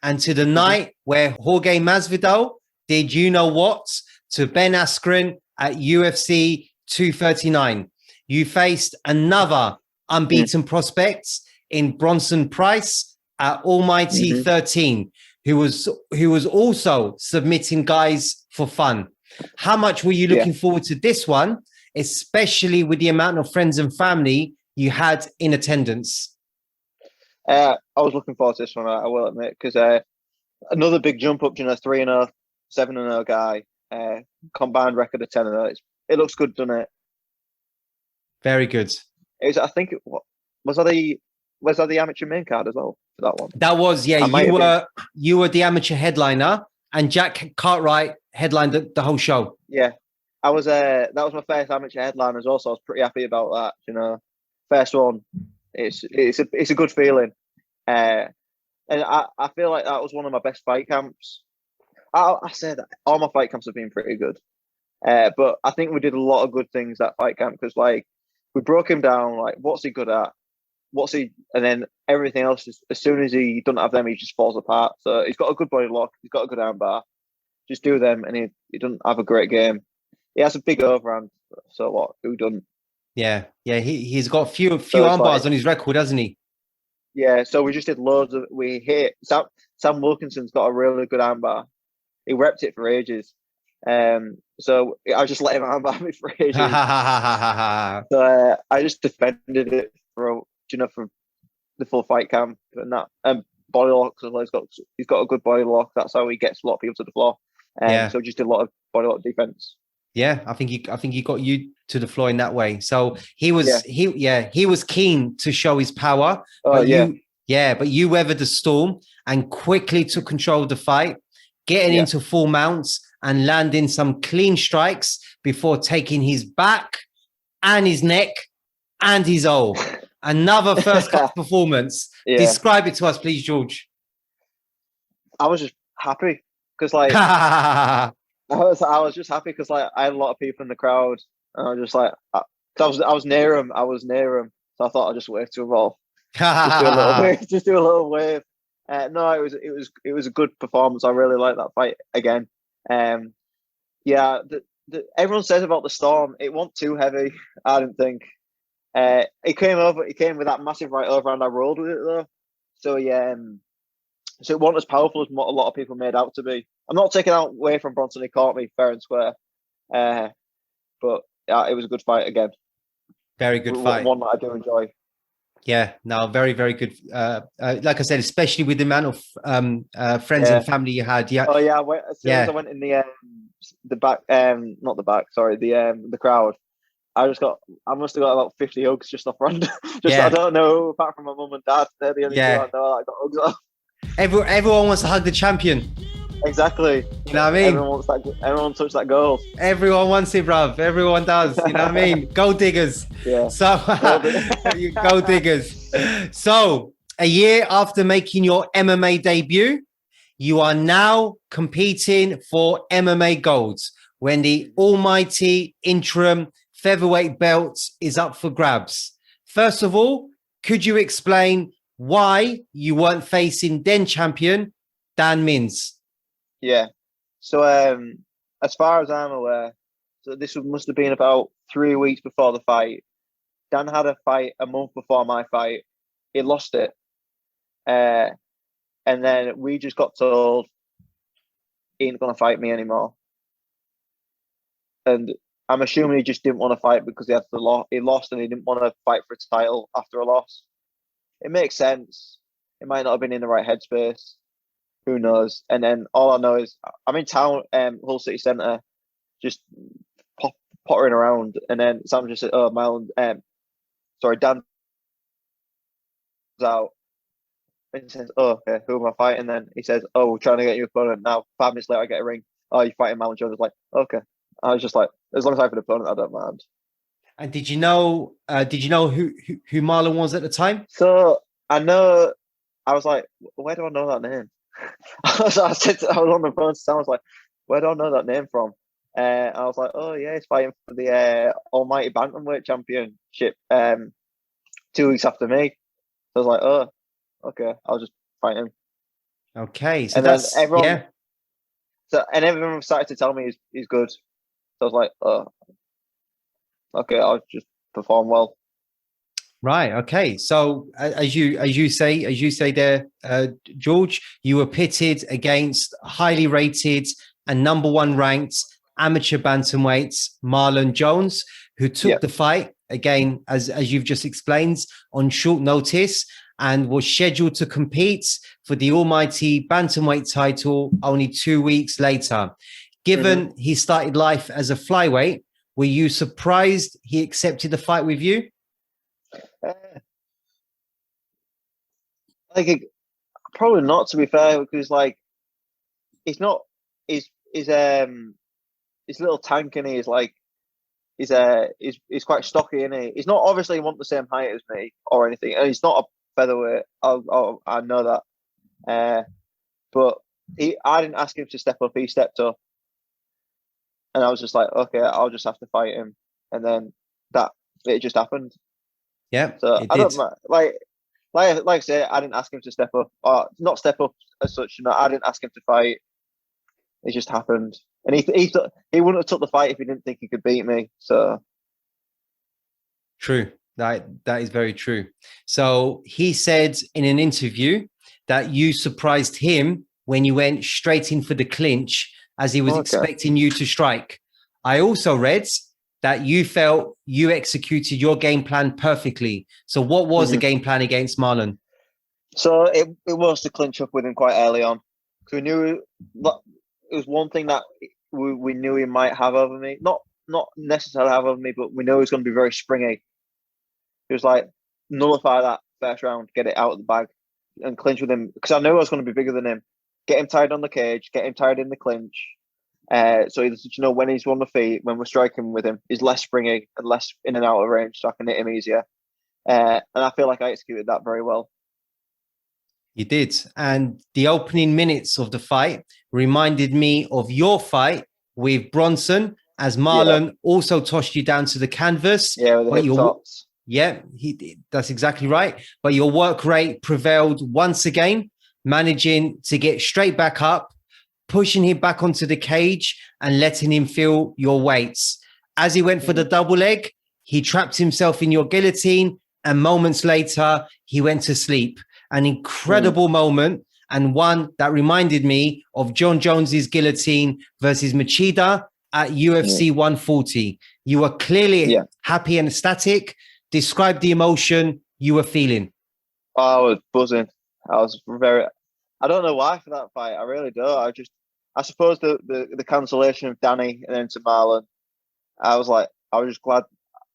and to the night where Jorge Masvidal did to Ben Askren at UFC 239. You faced another unbeaten prospect in Bronson Price at Almighty 13, who was also submitting guys for fun. How much were you looking forward to this one, especially with the amount of friends and family you had in attendance? I was looking forward to this one, I will admit, because another big jump up, 3-0, 7-0 guy, combined record of 10-0. It looks good, doesn't it? Very good. I think was that the amateur main card as well for that one? That was, yeah. You were the amateur headliner, and Jack Cartwright headlined the whole show. Yeah, I was. That was my first amateur headline as well, so I was pretty happy about that. First one. It's a good feeling, and I feel like that was one of my best fight camps. I say that all my fight camps have been pretty good, but I think we did a lot of good things that fight camp because we broke him down. What's he good at? And then everything else is, as soon as he doesn't have them, he just falls apart. So he's got a good body lock, he's got a good arm bar. Just do them, and he doesn't have a great game. He has a big overhand. So what? Who doesn't? Yeah. He's got a few arm bars on his record, hasn't he? Yeah. So we just did loads of. We hit Sam Wilkinson's got a really good arm bar. He repped it for ages. So I just let him armbar me for ages. So I just defended it for the full fight camp, and that. body lock. So he's got a good body lock. That's how he gets a lot of people to the floor. So just did a lot of body lock defense. Yeah, I think he got you to the floor in that way. So he was he was keen to show his power. But you weathered the storm and quickly took control of the fight, getting into full mounts and landing some clean strikes before taking his back and his neck and his O. Another first class performance. Describe it to us, please, George. I was just happy because like I was just happy because like I had a lot of people in the crowd, and I was just like, I was near him. So I thought I'd just wave to him all. Just do a little wave. No, it was a good performance. I really like that fight again. Everyone says about the storm, it wasn't too heavy. I didn't think. It came with that massive right overhand. I rolled with it though. So so it wasn't as powerful as what a lot of people made out to be. I'm not taking out away from Bronson. He caught me fair and square. But it was a good fight again. Very good fight. One that I do enjoy. Yeah, no, very, very good. Like I said, especially with the amount of friends and family you had. Yeah. Oh yeah. As soon as I went in the back, not the back. Sorry, the crowd. I must have got about 50 hugs just off random. I don't know, apart from my mum and dad, they're the only two I know that got hugs off. Everyone wants to hug the champion. Exactly. You know what I mean? Everyone touched that goal. Everyone wants it, bruv. Everyone does. You know what I mean? Gold diggers. Yeah. So, gold diggers. So, a year after making your MMA debut, you are now competing for MMA golds when the almighty interim featherweight belt is up for grabs. First of all, could you explain why you weren't facing then champion Dan Mins? Yeah. So as far as I'm aware, so this must have been about 3 weeks before the fight. Dan had a fight a month before my fight. He lost it. And then we just got told he ain't gonna fight me anymore. And I'm assuming he just didn't want to fight because he lost and he didn't want to fight for a title after a loss. It makes sense. It might not have been in the right headspace. Who knows? And then all I know is I'm in town, Hull City Centre, just pottering around, and then someone just said, "Oh, Marlon, Dan's out." And he says, "Oh, okay, who am I fighting?" And then he says, "Oh, we're trying to get you a opponent now." 5 minutes later, I get a ring. "Oh, you're fighting Marlon Jones." I was like, "Okay." I was just like, as long as I have an opponent, I don't mind. And did you know who Marlon was at the time? So I know. I was like, where do I know that name? I was on the phone to someone. I was like, where do I know that name from? I was like, oh yeah, he's fighting for the Almighty Bantamweight Championship 2 weeks after me. So I was like, oh, okay, I'll just fight him. Okay, so and that's then everyone started to tell me he's good. So I was like, oh, okay, I'll just perform well. Right. Okay. So as you say there, George, you were pitted against highly rated and #1 ranked amateur bantamweights Marlon Jones, who took the fight again, as you've just explained, on short notice and was scheduled to compete for the almighty bantamweight title only 2 weeks later. Given he started life as a flyweight, were you surprised he accepted the fight with you? Probably not, to be fair, because like he's not his little tank, and he's quite stocky, and he's not obviously want the same height as me or anything, and he's not a featherweight. I know that, but I didn't ask him to step up; he stepped up, and I was just like, okay, I'll just have to fight him, and then it just happened. Yeah, so I don't like I say, I didn't ask him to step up, or not step up as such. You know, I didn't ask him to fight. It just happened, and he wouldn't have took the fight if he didn't think he could beat me. So true. That is very true. So he said in an interview that you surprised him when you went straight in for the clinch, as he was expecting you to strike. I also read that you felt you executed your game plan perfectly. So what was the game plan against Marlon? So it was to clinch up with him quite early on. Because we knew it was one thing that we knew he might have over me. Not necessarily have over me, but we know he's going to be very springy. It was like, nullify that first round, get it out of the bag, and clinch with him. Because I knew I was going to be bigger than him. Get him tied on the cage, get him tied in the clinch. So when he's on the feet, when we're striking with him, he's less springy and less in and out of range, so I can hit him easier. And I feel like I executed that very well. You did. And the opening minutes of the fight reminded me of your fight with Bronson, as Marlon also tossed you down to the canvas. Yeah, with the hip tops. Yeah, that's exactly right. But your work rate prevailed once again, managing to get straight back up, pushing him back onto the cage and letting him feel your weights. As he went for the double leg, he trapped himself in your guillotine, and moments later, he went to sleep. An incredible moment, and one that reminded me of John Jones's guillotine versus Machida at UFC 140. You were clearly happy and ecstatic. Describe the emotion you were feeling. I was buzzing. I don't know why for that fight. I really don't. I suppose the cancellation of Danny and then to Marlon, I was just glad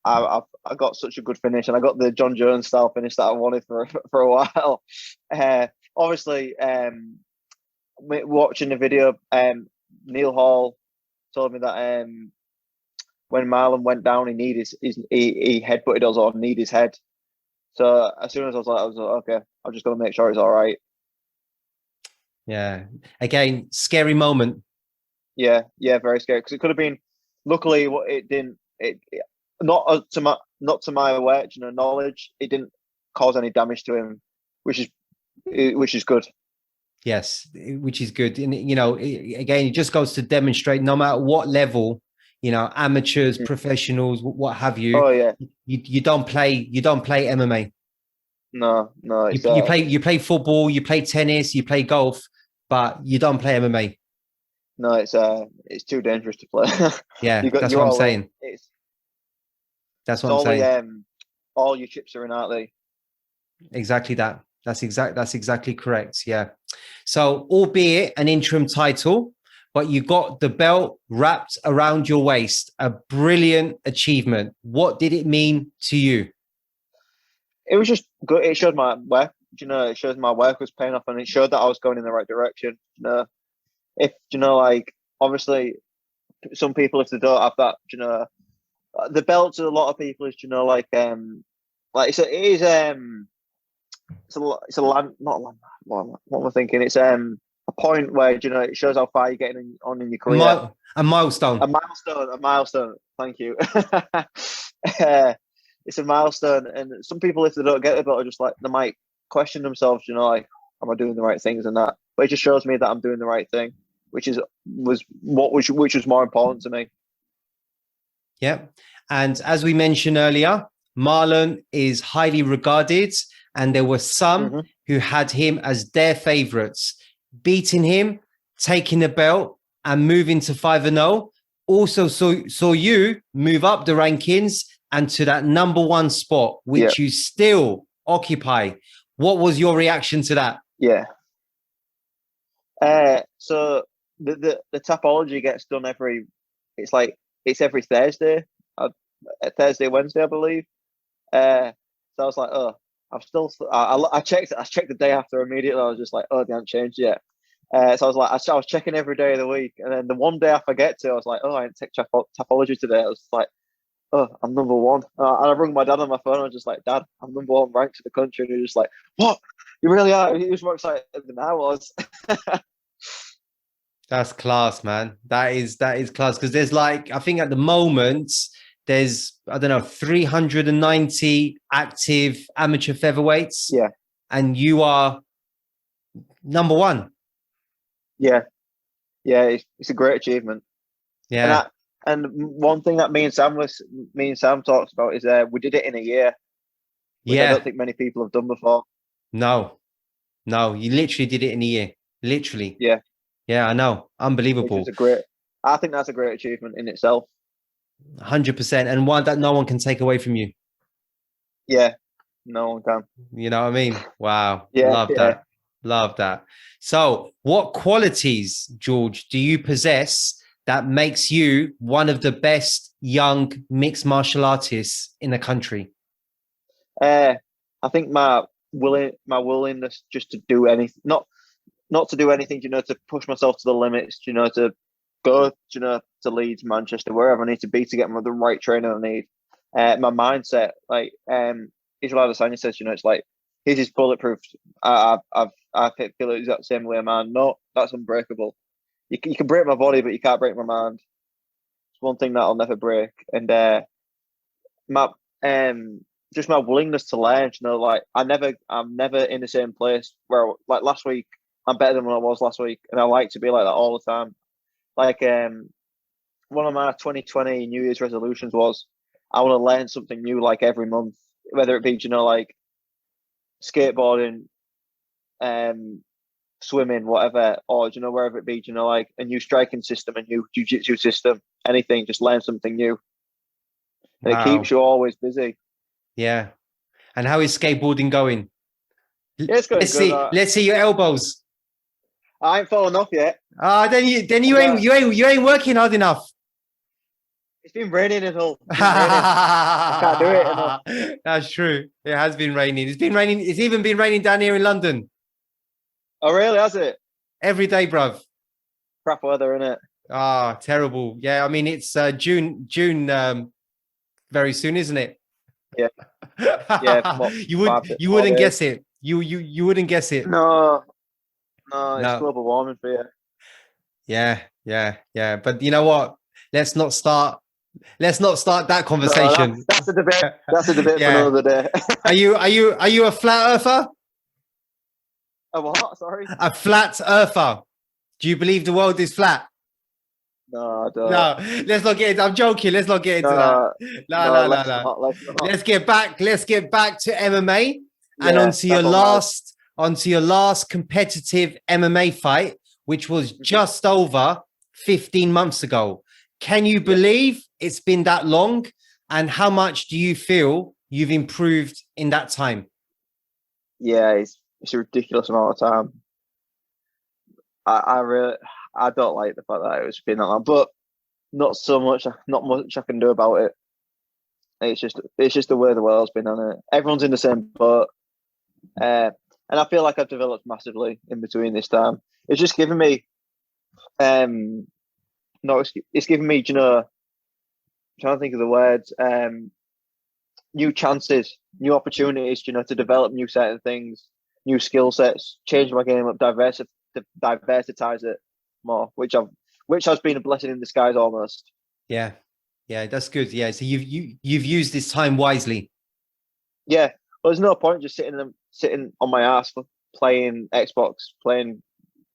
I got such a good finish, and I got the John Jones style finish that I wanted for a while. Obviously, watching the video, Neil Hall told me that when Marlon went down, he headbutted us or kneed his head. So as soon as I was like, okay, I'm just going to make sure he's all right. Yeah. Again, scary moment. Yeah, very scary, because it could have been. Luckily, it didn't. Not to my knowledge, it didn't cause any damage to him, which is good. Yes, which is good. And again, it just goes to demonstrate, no matter what level, amateurs, professionals, what have you. Oh yeah. You don't play MMA. No. You play football, you play tennis, you play golf, but you don't play MMA. No, it's too dangerous to play. Yeah, that's what I'm saying. That's what I'm saying. All your chips are in, aren't they? Exactly that. That's exactly correct. Yeah. So, albeit an interim title, but you got the belt wrapped around your waist. A brilliant achievement. What did it mean to you? It was just good. It showed my work. It shows my work was paying off, and it showed that I was going in the right direction. If obviously, some people, if they don't have that, the belt to a lot of people is, it's a land, not a land. What am I thinking? It's a point where it shows how far you're getting on in your career. A milestone. A milestone. Thank you. It's a milestone, and some people, if they don't get the belt, are just like, they might question themselves. Am I doing the right things and that? But it just shows me that I'm doing the right thing, which was more important to me. Yeah. And as we mentioned earlier, Marlon is highly regarded, and there were some who had him as their favorites. Beating him, taking the belt, and moving to 5-0. Also saw you move up the rankings and to that number one spot, which you still occupy. What was your reaction to that? Yeah. So the topology gets done every Thursday. Thursday, Wednesday, I believe. So I was like, I checked the day after immediately. I was just like, they haven't changed yet. So I was like, I was checking every day of the week, and then the one day I forget to, I was like, I didn't take topology today. I was like, I'm number one. And I rung my dad on my phone. I was just like, Dad, I'm number one ranked in the country. And he was just like, what? You really are? He was more excited than I was. That's class, man. That is class, because there's I think at the moment there's 390 active amateur featherweights. Yeah. And you are number one. Yeah. It's a great achievement. Yeah. And one thing that me and Sam talked about is we did it in a year. Which I don't think many people have done before. No, you literally did it in a year. Literally. Yeah. Yeah, I know. Unbelievable. I think that's a great achievement in itself. 100%. And one that no one can take away from you. Yeah. No one can. You know what I mean? Wow. Yeah, Love that. Love that. So what qualities, George, do you possess that makes you one of the best young mixed martial artists in the country? I think my willingness just to do anything, not to do anything, to push myself to the limits, to go, to Leeds, Manchester, wherever I need to be to get the right trainer I need. My mindset, like Israel Adesanya says, it's like his is bulletproof. I feel the exact same way, man. No, that's unbreakable. You can break my body, but you can't break my mind. It's one thing that I'll never break. And my just my willingness to learn. Like I'm never in the same place where, like, last week I'm better than when I was last week, and I like to be like that all the time. Like one of my 2020 New Year's resolutions was I want to learn something new, like every month, whether it be like skateboarding, swimming, whatever, or wherever it be, like a new striking system, a new jiu-jitsu system, anything. Just learn something new, and it keeps you always busy. Yeah. And how is skateboarding going? Yeah, it's going good. Let's see your elbows. I ain't fallen off yet. Then you ain't working hard enough. It's been raining at all. I can't do it enough. That's true. It has been raining. It's been raining. It's even been raining down here in London. Oh, really? Has it? Every day, bruv. Crap weather, innit? Ah, terrible. Yeah, I mean it's June very soon, isn't it? Yeah. Yeah. You wouldn't guess it. You wouldn't guess it. No, it's global warming for you. Yeah. But you know what? Let's not start that conversation. No, that's a debate. That's a debate for another day. Are you a flat earther? A what? Sorry. A flat earther. Do you believe the world is flat? No, I don't. No, let's not get into. I'm joking. Let's not get into that. No. Let's get back to MMA and onto your last competitive MMA fight, which was just over 15 months ago. Can you believe it's been that long? And how much do you feel you've improved in that time? Yeah, it's a ridiculous amount of time. I don't like the fact that it's been that long, but not much I can do about it. It's just the way the world's been on it. Everyone's in the same boat, and I feel like I've developed massively in between this time. It's just given me, it's given me, I'm trying to think of the words, new chances, new opportunities, to develop new certain things, new skill sets, change my game up, diversitize it more, which has been a blessing in disguise almost. Yeah, that's good. Yeah, so you've used this time wisely. Yeah, well, there's no point just sitting on my ass for playing Xbox, playing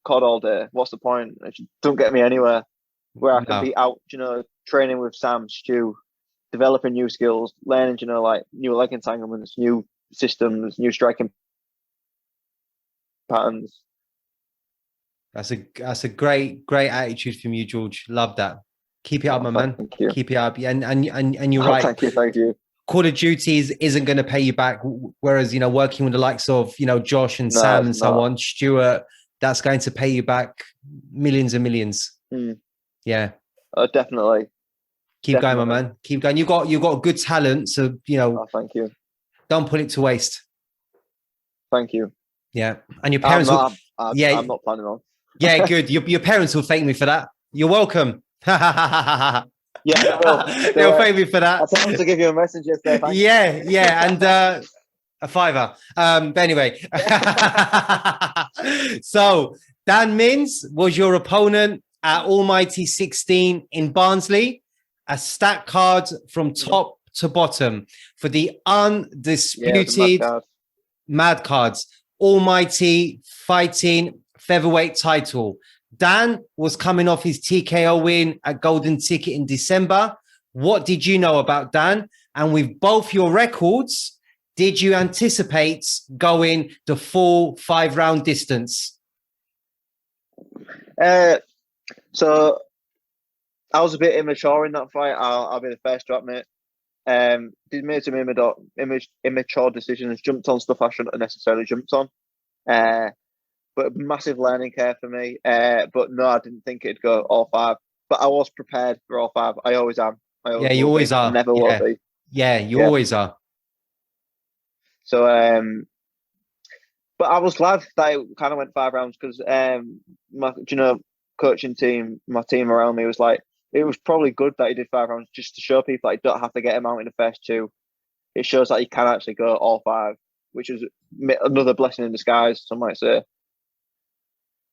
COD all day. What's the point? It don't get me anywhere. Where I can be out, training with Sam, Stu, developing new skills, learning, like new leg entanglements, new systems, new striking patterns. That's a great attitude from you, George. Love that. Keep it up, my man. Thank you. Keep it up. And you're right. Thank you. Call of Duty isn't going to pay you back. Whereas, working with the likes of, Josh and Sam and so on, Stuart, that's going to pay you back millions and millions. Yeah. Definitely. Keep going, my man. Keep going. You got good talent. So, thank you. Don't put it to waste. Thank you. Yeah. And your parents I'm not planning on. Yeah, good. Your parents will thank me for that. You're welcome. Yeah, they will. They'll thank me for that. I told them to give you a message yesterday. Yeah, and a $5. But anyway, so Dan Mins was your opponent at Almighty 16 in Barnsley. A stat card from top to bottom for the undisputed mad cards. Almighty fighting featherweight title. Dan was coming off his TKO win at Golden Ticket in December. What did you know about Dan? And with both your records, did you anticipate going the full 5-round distance? So I was a bit immature in that fight. I'll be the first to admit. Did made some immature decisions, jumped on stuff I shouldn't have necessarily jumped on. But massive learning curve for me. But no, I didn't think it'd go all 5. But I was prepared for all 5. I always am. Yeah, you always are. Never will be. Yeah, you always are. So, but I was glad that it kind of went 5 rounds because, my coaching team, my team around me was like, it was probably good that he did 5 rounds just to show people that you don't have to get him out in the first 2. It shows that you can actually go all 5, which is another blessing in disguise, some might say.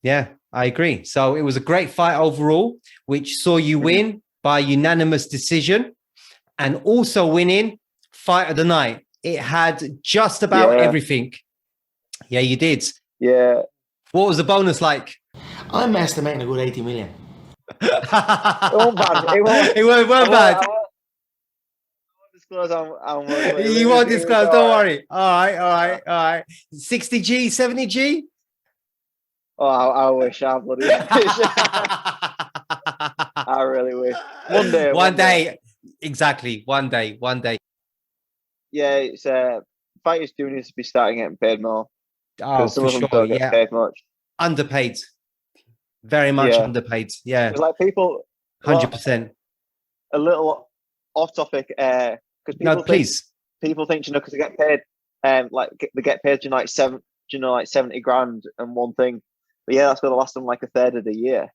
Yeah, I agree. So it was a great fight overall, which saw you win by unanimous decision and also winning fight of the night. It had just about everything. Yeah, you did. Yeah. What was the bonus like? I'm estimating a good 80 million. It wasn't bad. It weren't bad. I won't disclose how much. You won't disclose. Don't worry. All right. 60G, 70G? Oh, I wish I bloody wish. I really wish. One day. Exactly. One day. Yeah, it's fighters do need to be starting getting paid more. Oh, some for of them sure. don't get paid much. Underpaid. Very much underpaid. Yeah. It's like people 100%. A little off topic, because people think because they get paid, they get paid like 70 grand and one thing, but yeah, that's going to last them like a third of the year,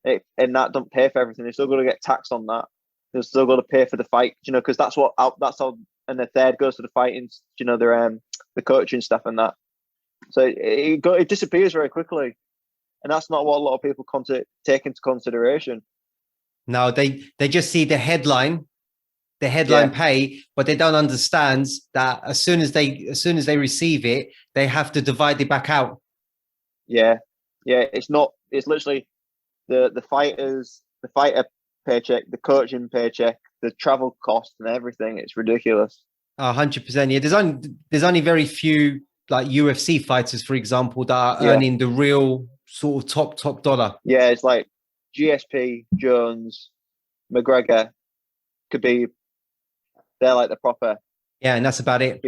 and that don't pay for everything. They're still going to get taxed on that. They're still going to pay for the fight, because that's how, and the third goes to the fighting, the coaching stuff and that. So it disappears very quickly, and that's not what a lot of people take into consideration. No, they just see the headline pay, but they don't understand that as soon as they receive it, they have to divide it back out. Yeah. It's literally the fighter paycheck, the coaching paycheck, the travel cost, and everything. It's ridiculous. 100%. Yeah, there's only very few like UFC fighters, for example, that are earning the real sort of top dollar. Yeah, it's like GSP, Jones, McGregor, Khabib. They're like the proper. Yeah, and that's about it.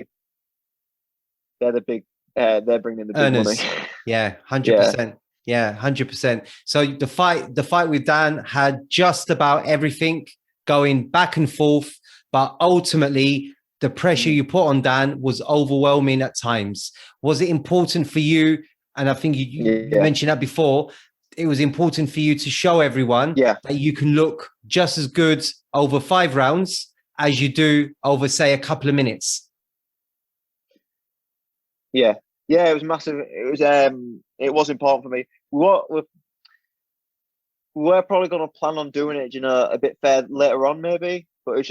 They're the big. They're bringing the big earners. money. Yeah, 100%. Yeah, 100%. So the fight with Dan had just about everything going back and forth, but ultimately the pressure you put on Dan was overwhelming at times. Was it important for you? And I think you mentioned that before. It was important for you to show everyone that you can look just as good over 5 rounds as you do over, say, a couple of minutes. Yeah, it was massive. It was important for me. We're probably going to plan on doing it, a bit fair later on, maybe. But it's,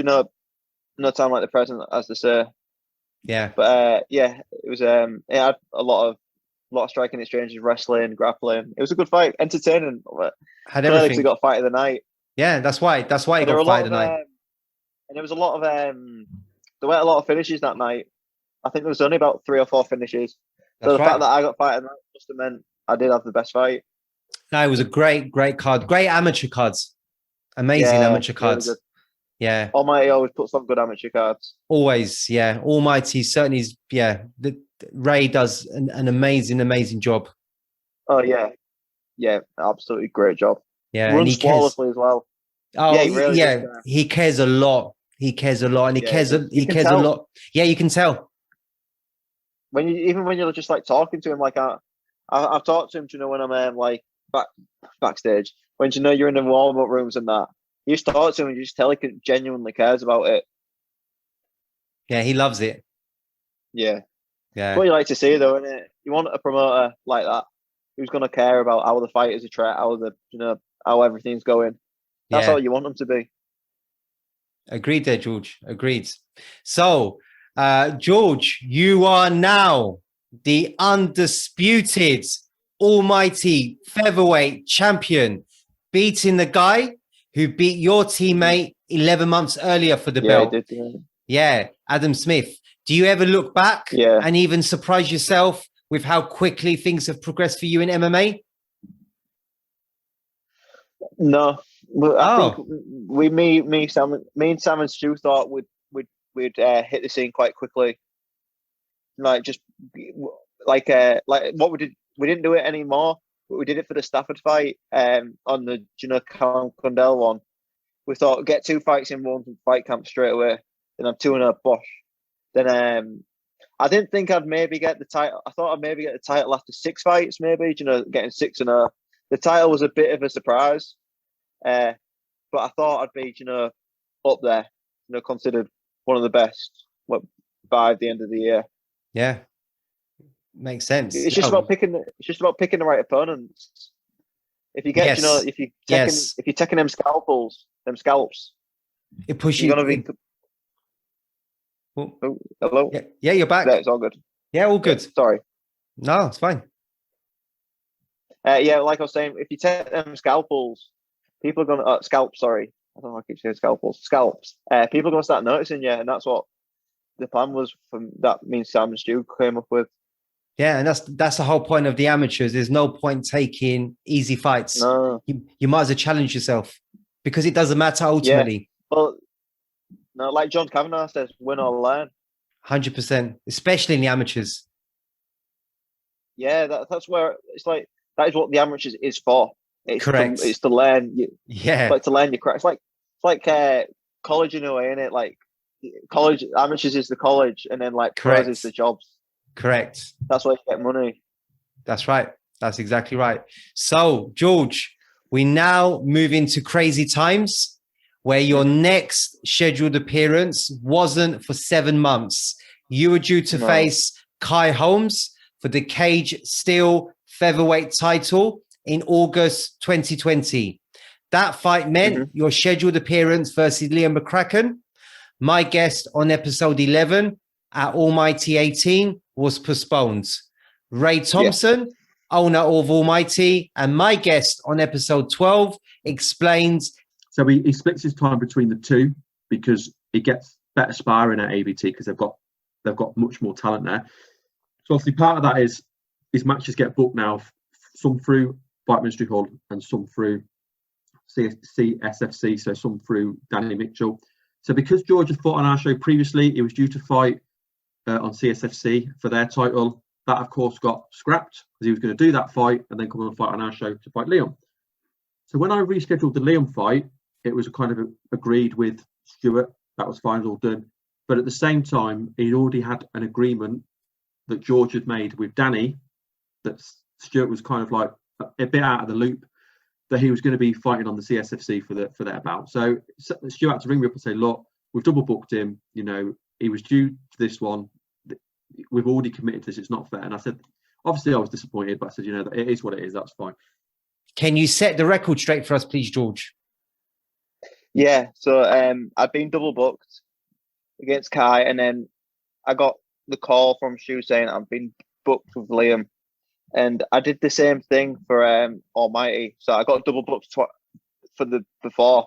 no time like the present, as they say. Yeah. But it was. It had a lot of striking exchanges, wrestling, grappling. It was a good fight, entertaining. Had everything. Got fight of the night. Yeah, that's why he got fight of the night. And there was a lot of there weren't a lot of finishes that night. I think there was only about 3 or 4 finishes. So the fact that I got fight of the night must have meant I did have the best fight. No, it was a great card. Great amateur cards. Amazing amateur cards. Really yeah. Almighty always puts on good amateur cards. Always, yeah. Almighty certainly is, Ray does an amazing job. Oh, yeah. Yeah, absolutely great job. Yeah. Runs flawlessly as well. Oh, yeah, he cares a lot. He cares a lot, and he cares a lot. Yeah, you can tell. When you're just like talking to him, like I've talked to him, when I'm backstage, when you're in the warm up rooms and that, you just talk to him and you just tell he genuinely cares about it. Yeah, he loves it. Yeah. Yeah. What you like to see though, isn't it? You want a promoter like that who's going to care about how the fighters are treated, how everything's going. That's how you want them to be. Agreed there, George. Agreed. So, George, you are now the undisputed almighty featherweight champion, beating the guy who beat your teammate 11 months earlier for the belt. I did, yeah, Adam Smith. Do you ever look back and even surprise yourself with how quickly things have progressed for you in MMA? No. I think me and Sam and Stu thought we'd we'd hit the scene quite quickly. Like what we didn't do it anymore, but we did it for the Stafford fight on the Callum Condell one. We thought get 2 fights in one fight camp straight away. Then I'm 2-0 Bosch. Then I didn't think I'd maybe get the title. I thought I'd maybe get the title after 6 fights, maybe, getting 6-0. The title was a bit of a surprise. But I thought I'd be, up there, considered one of the best by the end of the year. Yeah. Makes sense. It's just about picking the right opponents. If you get, Yes. if you're taking them scalps, It pushes you're gonna be. Oh, hello. Yeah, you're back. Yeah, it's all good. Yeah, all good. Sorry. No, it's fine. Yeah, like I was saying, if you take them scalpels, people are gonna scalps. Sorry, I don't know why I keep saying scalps. People are gonna start noticing you, and that's what the plan was. From that means Sam and Stu came up with. Yeah, and that's the whole point of the amateurs. There's no point taking easy fights. No. You might as well challenge yourself because it doesn't matter ultimately. Yeah. Well, no, like John Kavanagh says, win or learn. 100%, especially in the amateurs. Yeah, that's where it's like that is what the amateurs is for. It's Correct. It's to learn. Yeah. It's like to learn your craft. It's like college in a way, isn't it? Like college amateurs is the college, and then like pros is the jobs. Correct. That's why you get money. That's right. That's exactly right. So, George, we now move into crazy times where your next scheduled appearance wasn't for 7 months. You were due to face Kai Holmes for the Cage Steel Featherweight title in August 2020. That fight meant your scheduled appearance versus Liam McCracken. My guest on episode 11 at Almighty 18 was postponed. Ray Thompson, owner of Almighty, and my guest on episode 12 explains. So he splits his time between the two because he gets better sparring at AVT because they've got much more talent there. So obviously part of that is his matches get booked now, some through Fight Ministry Hall and some through CSFC, so some through Danny Mitchell. So because George had fought on our show previously, he was due to fight on CSFC for their title. That, of course, got scrapped because he was going to do that fight and then come and fight on our show to fight Liam. So when I rescheduled the Liam fight, it was kind of agreed with Stuart. That was fine, all done. But at the same time, he'd already had an agreement that George had made with Danny that Stuart was kind of like a bit out of the loop, that he was going to be fighting on the CSFC for their bout. So Stuart had to ring me up and say, look, we've double booked him. He was due to this one. We've already committed to this. It's not fair. And I said, obviously I was disappointed, but I said, that it is what it is. That's fine. Can you set the record straight for us, please, George? Yeah. So I'd been double booked against Kai, and then I got the call from Stu saying I've been booked with Liam, and I did the same thing for Almighty. So I got double booked for the before,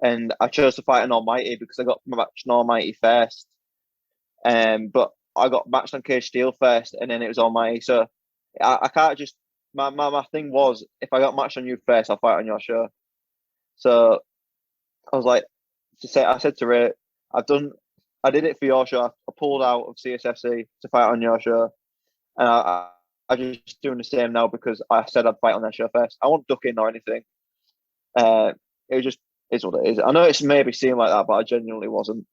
and I chose to fight an Almighty because I got my match on Almighty first. But I got matched on Cage Steel first, and then it was Almighty. So I can't just. My thing was, if I got matched on you first, I'll fight on your show. So I was like, I said to Ray, I did it for your show. I pulled out of CSFC to fight on your show, and I just doing the same now because I said I'd fight on their show first. I won't duck in or anything. It just is what it is. I know it's maybe seemed like that, but I genuinely wasn't.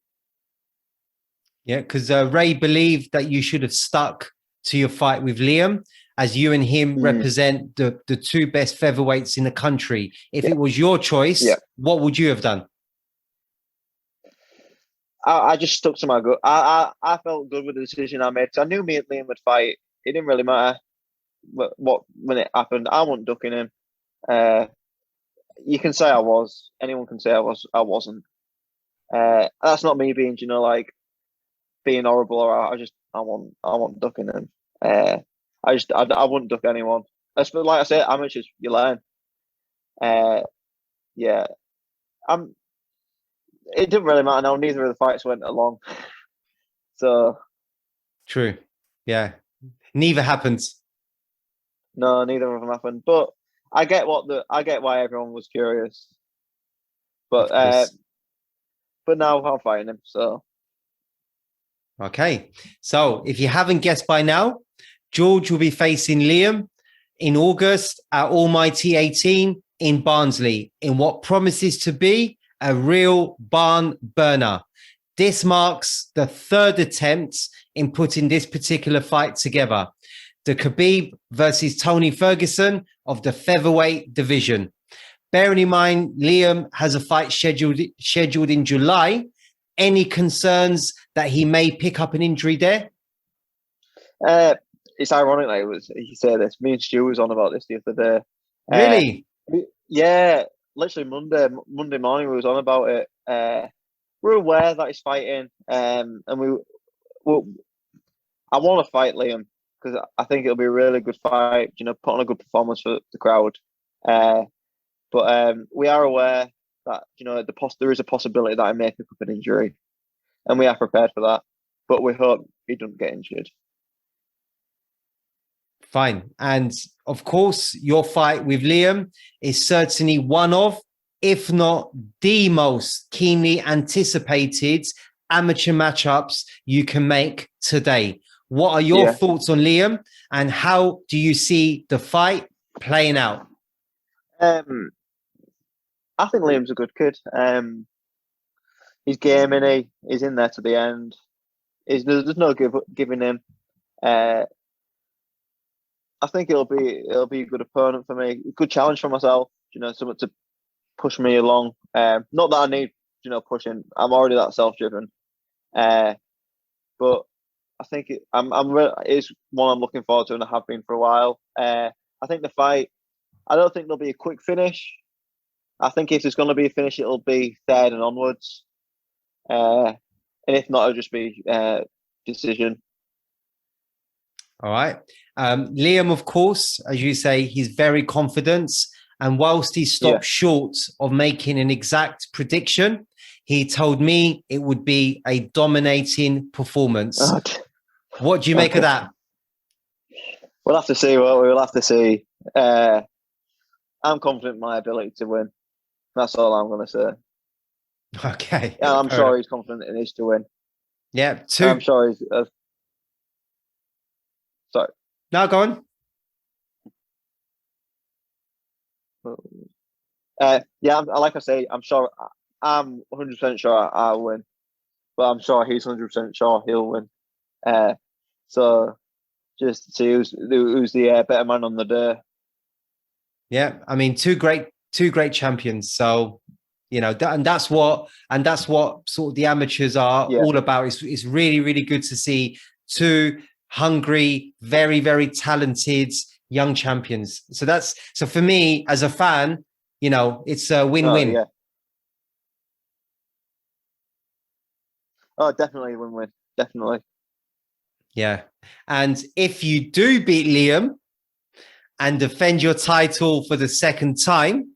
Yeah, because Ray believed that you should have stuck to your fight with Liam, as you and him represent the two best featherweights in the country. If it was your choice, what would you have done? I just stuck to my gut. I felt good with the decision I made. I knew me and Liam would fight. It didn't really matter when it happened. I wasn't ducking him. You can say I was. Anyone can say I was. I wasn't. That's not me being, being horrible, or I wasn't ducking him. I wouldn't duck anyone. Like I said, amateurs, you learn. Yeah. It didn't really matter now. Neither of the fights went along. So True. Yeah. Neither happens. No, neither of them happened. But I get why everyone was curious. But now I'm fighting him, so Okay. So if you haven't guessed by now, George will be facing Liam in August at Almighty 18 in Barnsley in what promises to be a real barn burner. This marks the third attempt in putting this particular fight together. The Khabib versus Tony Ferguson of the featherweight division. Bearing in mind, Liam has a fight scheduled in July. Any concerns that he may pick up an injury there? It's ironic that you say this. Me and Stu was on about this the other day. Really? Yeah, literally Monday morning we was on about it. We're aware that he's fighting, and I want to fight Liam because I think it'll be a really good fight. You know, put on a good performance for the crowd. But we are aware that there is a possibility that I may pick up an injury, and we are prepared for that. But we hope he doesn't get injured. Fine. And of course, your fight with Liam is certainly one of, if not the most keenly anticipated amateur matchups you can make today. What are your thoughts on Liam, and how do you see the fight playing out? I think Liam's a good kid. He's gaming. He's in there to the end. There's no giving him. I think it'll be a good opponent for me. A good challenge for myself. Something to push me along. Not that I need, pushing. I'm already that self-driven. But I think it's one I'm looking forward to, and I have been for a while. I think the fight. I don't think there'll be a quick finish. I think if there's going to be a finish, it'll be third and onwards. And if not, it'll just be decision. All right. Liam, of course, as you say, he's very confident. And whilst he stopped short of making an exact prediction, he told me it would be a dominating performance. What do you make of that? We'll have to see. We'll have to see. I'm confident in my ability to win. That's all I'm going to say. Okay. Yeah, I'm sure he's confident in his to win. Yeah. I'm sure he's... sorry. No, go on. Like I say, I'm sure. I'm 100% sure I'll win, but I'm sure he's 100% sure he'll win. So just see who's the better man on the day. Yeah, I mean, two great champions. So and that's what sort of the amateurs are all about. It's really, really good to see two hungry, very, very talented young champions. So for me as a fan, it's a win-win. Oh, definitely win-win. Definitely. Yeah. And if you do beat Liam and defend your title for the second time,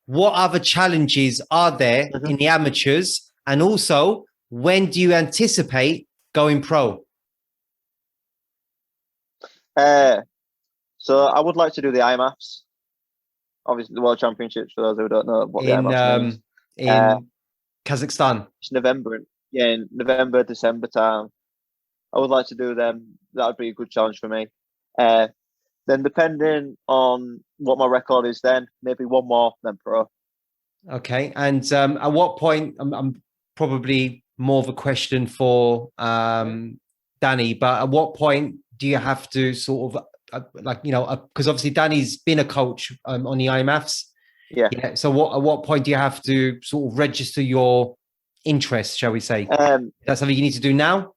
what other challenges are there in the amateurs? And also, when do you anticipate going pro? So I would like to do the IMAFs. Obviously, the World Championships, for those who don't know what the IMAFs means. In Kazakhstan. It's November. Yeah, in November, December time. I would like to do them. That would be a good challenge for me. Then depending on what my record is then, maybe one more, then pro. Okay. And at what point, I'm probably more of a question for Danny, but at what point do you have to sort of because obviously Danny's been a coach on the IMAFs. Yeah. So at what point do you have to sort of register your interest, shall we say? That's something you need to do now?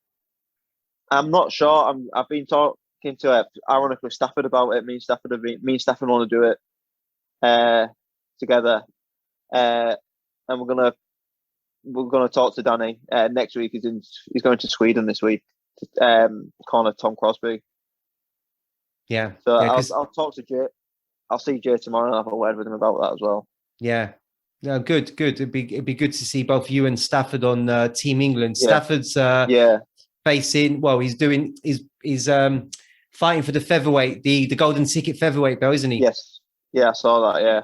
I'm not sure. I've been talking to ironically Stafford about it. Me and Stafford want to do it together. And we're gonna talk to Danny next week. He's going to Sweden this week to corner Tom Crosby. Yeah. So I'll talk to Jay. I'll see Jay tomorrow and have a word with him about that as well. Yeah. No, good. It'd be good to see both you and Stafford on Team England. Yeah. Stafford's facing. Well, he's fighting for the featherweight, the golden ticket featherweight, though, isn't he? Yes. Yeah, I saw that. Yeah.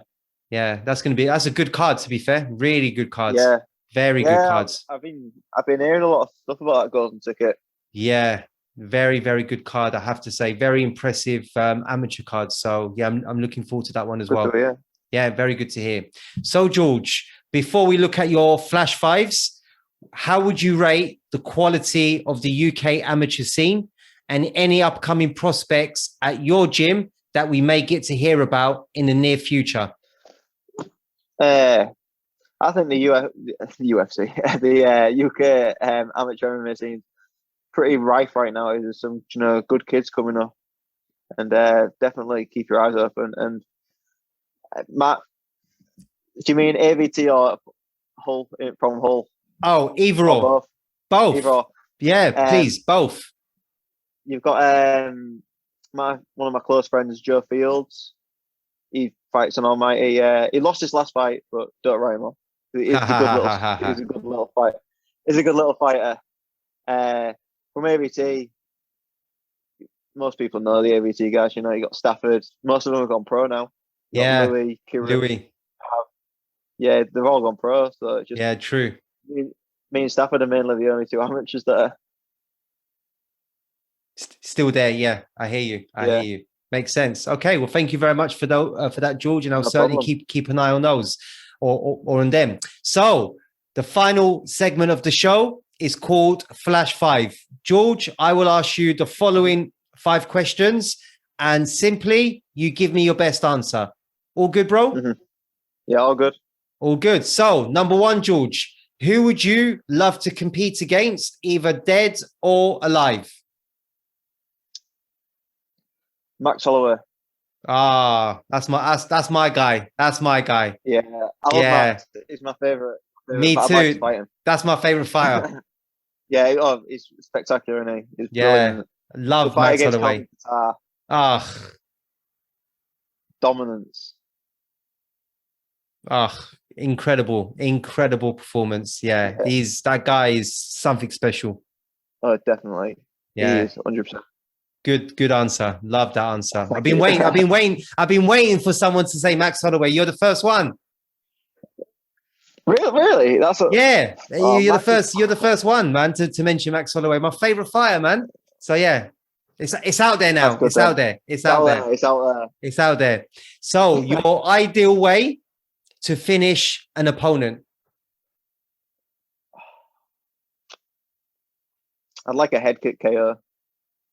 Yeah, that's a good card. To be fair, really good cards. Yeah. Very good cards. I've been hearing a lot of stuff about that golden ticket. Yeah, very, very good card, I have to say. Very impressive amateur card. So yeah, I'm looking forward to that one as Good well. to hear. Yeah, very good to hear. So George, before we look at your flash fives, how would you rate the quality of the UK amateur scene and any upcoming prospects at your gym that we may get to hear about in the near future? I think the UFC, the UK amateur MMA scene pretty rife right now. There's some good kids coming up, and definitely keep your eyes open. And Matt, do you mean AVT or Hull from Hull? Oh, either Or or. both? Both. Either or. Yeah, please, both. You've got one of my close friends, Joe Fields. He fights an almighty. He lost his last fight, but don't write him off. He's a good little fight. He's a good little fighter. From AVT, most people know the AVT guys. You got Stafford. Most of them have gone pro now. Yeah, Louis, Kieran, Louis. Yeah, they've all gone pro. So it's just True. Me and Stafford are mainly the only two amateurs that are Still there. Yeah, I hear you. I hear you. Makes sense. Okay, well, thank you very much for that, George, and I'll certainly keep an eye on those or on them. So the final segment of the show is called Flash Five. George, I will ask you the following 5 questions, and simply you give me your best answer. All good, bro? Mm-hmm. Yeah, all good. All good. So number 1, George, who would you love to compete against, either dead or alive? Max Holloway. Ah, that's my guy. That's my guy. Yeah, I love Max. He's my favorite. Me too. Like to fight him. That's my favorite fighter. He's spectacular, isn't he? He's brilliant. Love Max Holloway. Dominance. Incredible performance. Yeah, that guy is something special. Oh, definitely. Yeah, he is 100%. Good answer. Love that answer. I've been waiting for someone to say Max Holloway. You're the first one. Really? You're the first one, man, to mention Max Holloway. My favorite fighter, man. So yeah, it's out there now. It's out there. It's out there. So your ideal way to finish an opponent? I'd like a head kick KO.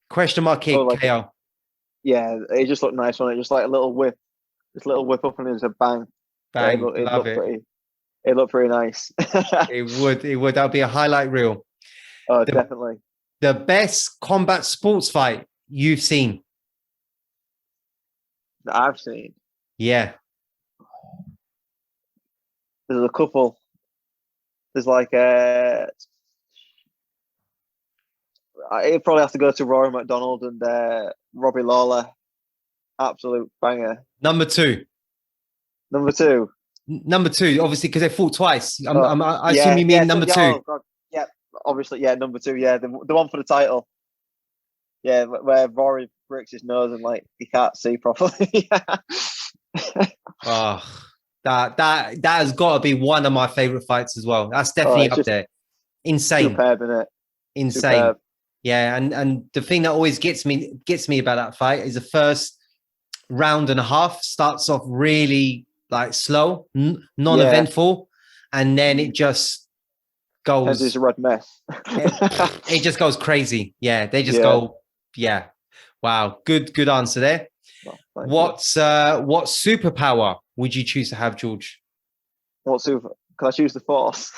Question mark kick KO. Yeah, it just looked nice on it. Just like a little whip. Just a little whip up and it was a bang. Bang. It looked pretty nice. It would. That would be a highlight reel. Oh, definitely. The best combat sports fight you've seen? That I've seen? Yeah. There's a couple. There's like I'd probably have to go to Rory McDonald and Robbie Lawler. Absolute banger. Number two, obviously, because they fought twice. I assume you mean number 2. Oh God. Yeah, obviously, number 2. Yeah, the one for the title. Yeah, where Rory breaks his nose and like he can't see properly. That has got to be one of my favorite fights as well. That's definitely up there. Insane. Superb, isn't it? Insane. Superb. Yeah, and the thing that always gets me about that fight is the first round and a half starts off really like slow, non-eventful, and then it just goes. It's a red mess. It just goes crazy. Yeah, they just go. Yeah, wow, good answer there. What superpower would you choose to have, George? Can I choose the Force?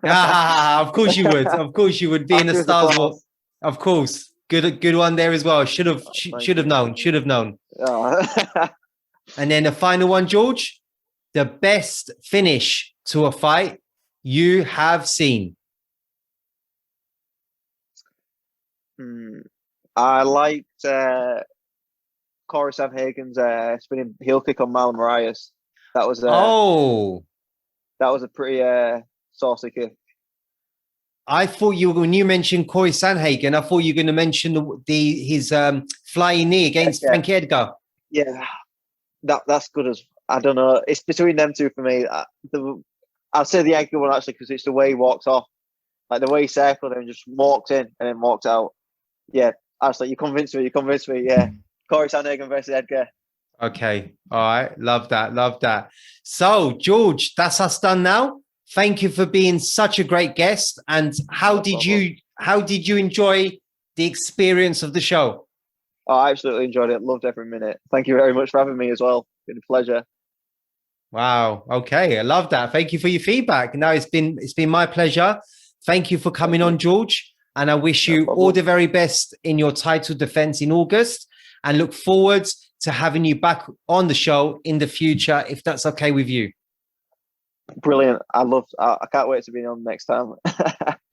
Of course you would. Of course you would. Being a Star Wars. Of course. Good one there as well. Should have known. And then the final one, George. The best finish to a fight you have seen. I liked Corey Sanhagen's spinning heel kick on Marlon Moraes. That was a pretty saucy kick. I thought when you mentioned Corey Sanhagen, I thought you were going to mention his flying knee against Frankie Edgar. Yeah, that's good as I don't know. It's between them two for me. I'd say the Edgar one actually because it's the way he walks off, like the way he circled and just walked in and then walked out. yeah, absolutely. You convinced me. You convinced me. Yeah, Corey Sandhagen versus Edgar. Okay. All right. Love that. Love that. So, George, that's us done now. Thank you for being such a great guest. And how did you enjoy the experience of the show? Oh, I absolutely enjoyed it. Loved every minute. Thank you very much for having me as well. It's been a pleasure. Wow. Okay. I love that. Thank you for your feedback. No, it's been my pleasure. Thank you for coming on, George. And I wish you all the very best in your title defense in August, and look forward to having you back on the show in the future, if that's okay with you. Brilliant. I can't wait to be on next time.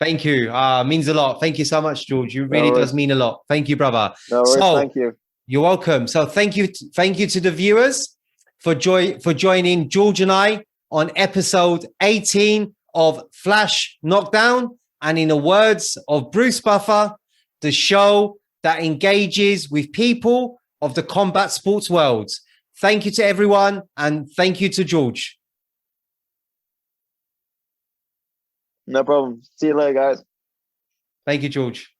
Thank you. Means a lot. Thank you so much, George. You really does mean a lot. Thank you, brother. No worries. Thank you. You're welcome. So thank you to the viewers for joining George and I on episode 18 of Flash Knockdown. And in the words of Bruce Buffer, the show that engages with people of the combat sports world. Thank you to everyone, and thank you to George. No problem. See you later, guys. Thank you, George.